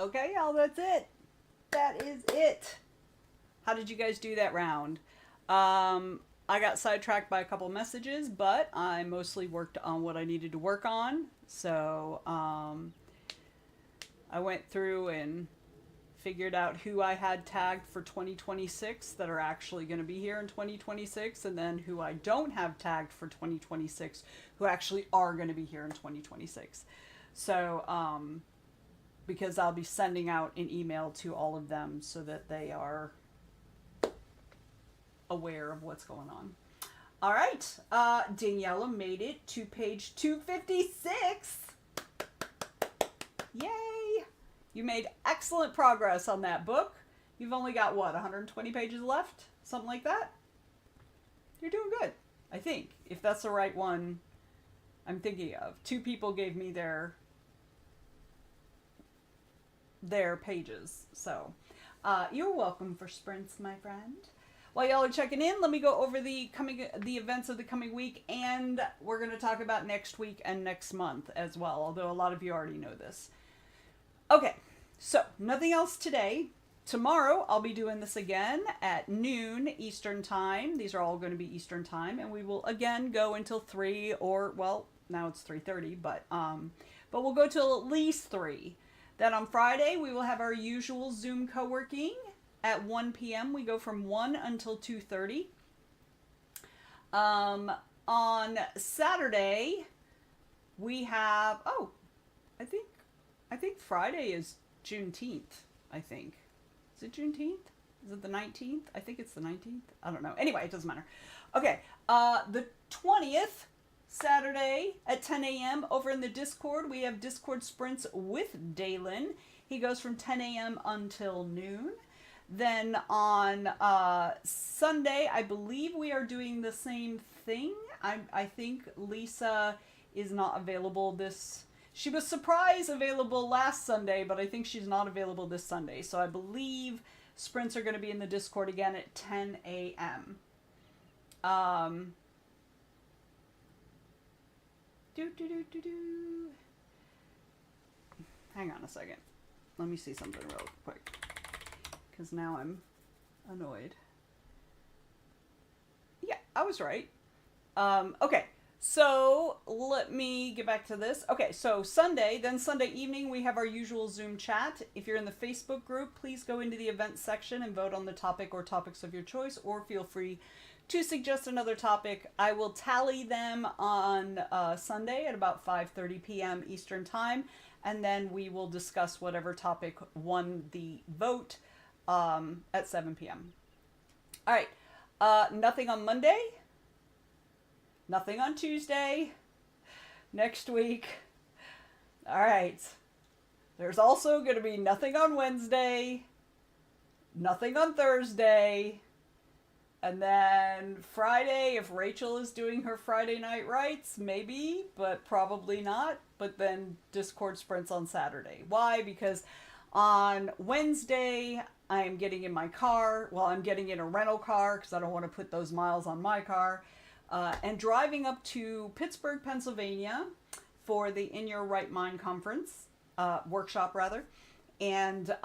Okay, y'all, that's it. That is it. How did you guys do that round? I got sidetracked by a couple messages, but I mostly worked on what I needed to work on. So I went through and figured out who I had tagged for 2026 that are actually going to be here in 2026, and then who I don't have tagged for 2026 who actually are going to be here in 2026. So, because I'll be sending out an email to all of them so that they are aware of what's going on. All right, Daniela made it to page 256. Yay! You made excellent progress on that book. You've only got, what, 120 pages left? Something like that? You're doing good, I think, if that's the right one I'm thinking of. 2 people gave me their pages, so you're welcome for sprints, my friend. While y'all are checking in, let me go over the events of the coming week, and we're going to talk about next week and next month as well, although a lot of you already know this. Okay, so nothing else today. Tomorrow I'll be doing this again at noon Eastern Time. These are all going to be Eastern Time, and we will again go until 3, or, well, now it's 3:30, but we'll go till at least 3. Then on Friday we will have our usual Zoom co-working at 1 p.m. We go from 1 until 2:30. On Saturday we have, I think Friday is Juneteenth, I think. Is it Juneteenth? Is it the 19th? I think it's the 19th. I don't know. Anyway, it doesn't matter. Okay, the 20th, Saturday at 10 a.m. over in the Discord, we have Discord Sprints with Dalen. He goes from 10 a.m. until noon. Then on Sunday, I believe we are doing the same thing. I think Lisa is not available she was surprise available last Sunday, but I think she's not available this Sunday. So I believe sprints are going to be in the Discord again at 10 a.m. Hang on a second. Let me see something real quick, because now I'm annoyed. Yeah, I was right. Okay. So let me get back to this. Okay, so Sunday evening, we have our usual Zoom chat. If you're in the Facebook group, please go into the events section and vote on the topic or topics of your choice, or feel free to suggest another topic. I will tally them on Sunday at about 5:30 p.m. Eastern Time, and then we will discuss whatever topic won the vote at 7 p.m. All right, nothing on Monday. Nothing on Tuesday. Next week. All right. There's also going to be nothing on Wednesday. Nothing on Thursday. And then Friday, if Rachel is doing her Friday night rights, maybe, but probably not. But then Discord sprints on Saturday. Why? Because on Wednesday, I'm getting in my car. Well, I'm getting in a rental car because I don't want to put those miles on my car. And driving up to Pittsburgh, Pennsylvania for the In Your Right Mind conference, workshop rather. And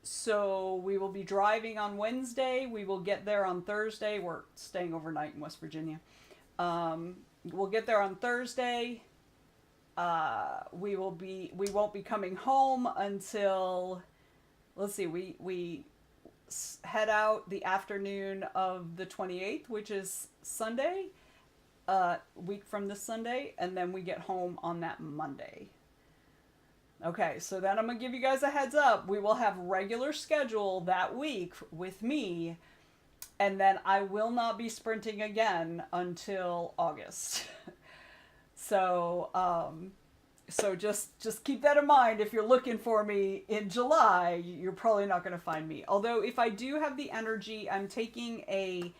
so we will be driving on Wednesday. We will get there on Thursday. We're staying overnight in West Virginia. We'll get there on Thursday. We won't be coming home until, let's see, we head out the afternoon of the 28th, which is Sunday, week from this Sunday, and then we get home on that Monday. Okay, so then I'm going to give you guys a heads up. We will have regular schedule that week with me, and then I will not be sprinting again until August. So just keep that in mind. If you're looking for me in July, you're probably not going to find me. Although if I do have the energy, I'm taking a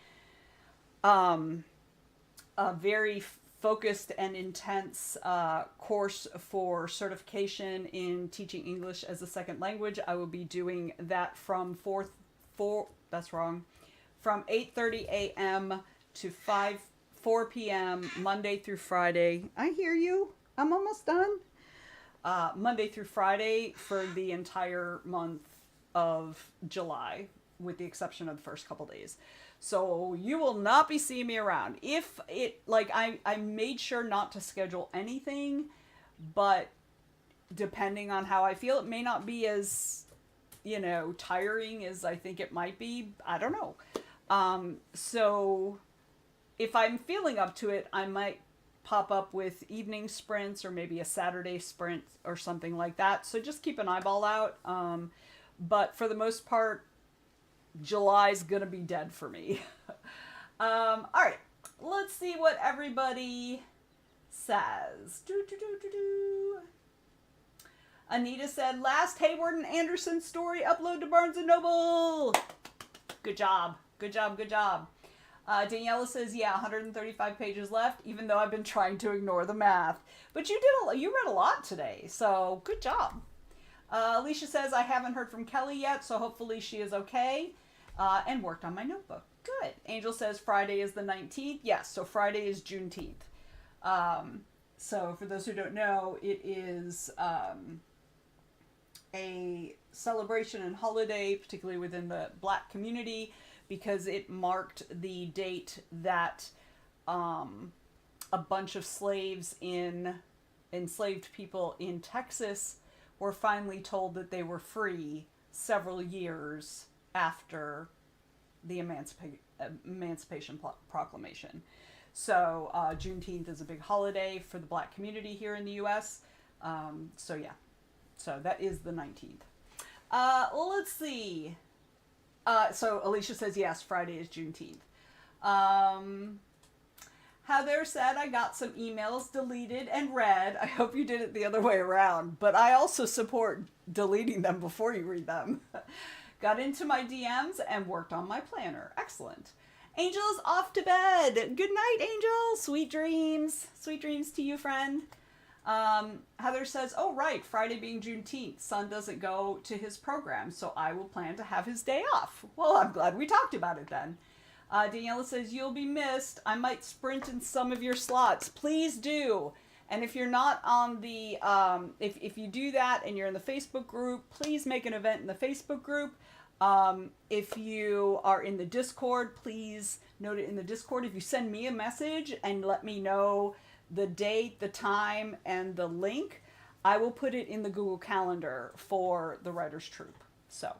very focused and intense course for certification in teaching English as a second language. I will be doing that from 8:30 a.m. to 4 p.m. Monday through Friday. I hear you. I'm almost done. Monday through Friday for the entire month of July, with the exception of the first couple days. So you will not be seeing me around. If it, like, I made sure not to schedule anything, but depending on how I feel, it may not be as, tiring as I think it might be. I don't know. So if I'm feeling up to it, I might pop up with evening sprints or maybe a Saturday sprint or something like that. So just keep an eyeball out. But for the most part, July's gonna be dead for me. All right, let's see what everybody says. Anita said, last Hayward and Anderson story upload to Barnes & Noble. Good job. Good job. Good job. Daniela says, yeah, 135 pages left, even though I've been trying to ignore the math. But you read a lot today, so good job. Alicia says, I haven't heard from Kelly yet, so hopefully she is okay, and worked on my notebook. Good. Angel says Friday is the 19th. Yes, so Friday is Juneteenth. So for those who don't know, it is a celebration and holiday, particularly within the Black community, because it marked the date that a bunch of enslaved people in Texas were finally told that they were free several years after the Emancipation Proclamation. So Juneteenth is a big holiday for the Black community here in the U.S. So yeah, so that is the 19th. Let's see. So Alicia says, yes, Friday is Juneteenth. Heather said, I got some emails deleted and read. I hope you did it the other way around, but I also support deleting them before you read them. Got into my DMs and worked on my planner. Excellent. Angel is off to bed. Good night, Angel. Sweet dreams. Sweet dreams to you, friend. Heather says, oh, right, Friday being Juneteenth, son doesn't go to his program, so I will plan to have his day off. Well, I'm glad we talked about it then. Daniela says, you'll be missed. I might sprint in some of your slots. Please do. And if you're not on the, if you do that and you're in the Facebook group, please make an event in the Facebook group. If you are in the Discord, please note it in the Discord. If you send me a message and let me know the date, the time, and the link, I will put it in the Google Calendar for the Writers Troupe. So,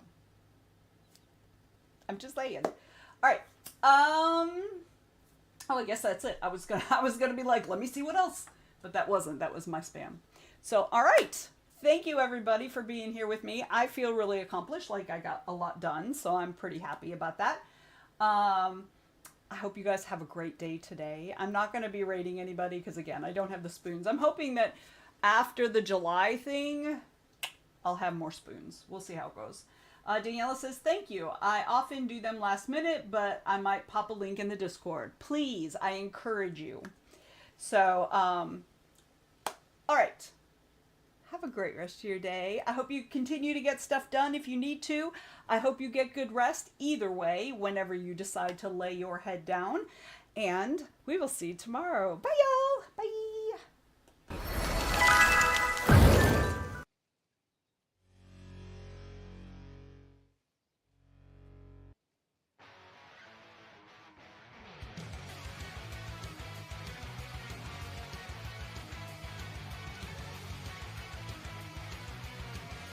I'm just saying. All right. Oh, I guess that's it. I was gonna be like, let me see what else, but that wasn't. That was my spam. So, all right. Thank you, everybody, for being here with me. I feel really accomplished, like I got a lot done, so I'm pretty happy about that. I hope you guys have a great day today. I'm not going to be rating anybody because, again, I don't have the spoons. I'm hoping that after the July thing, I'll have more spoons. We'll see how it goes. Daniela says, thank you. I often do them last minute, but I might pop a link in the Discord. Please, I encourage you. So, all right. Have a great rest of your day. I hope you continue to get stuff done if you need to. I hope you get good rest either way whenever you decide to lay your head down. And we will see you tomorrow. Bye, y'all!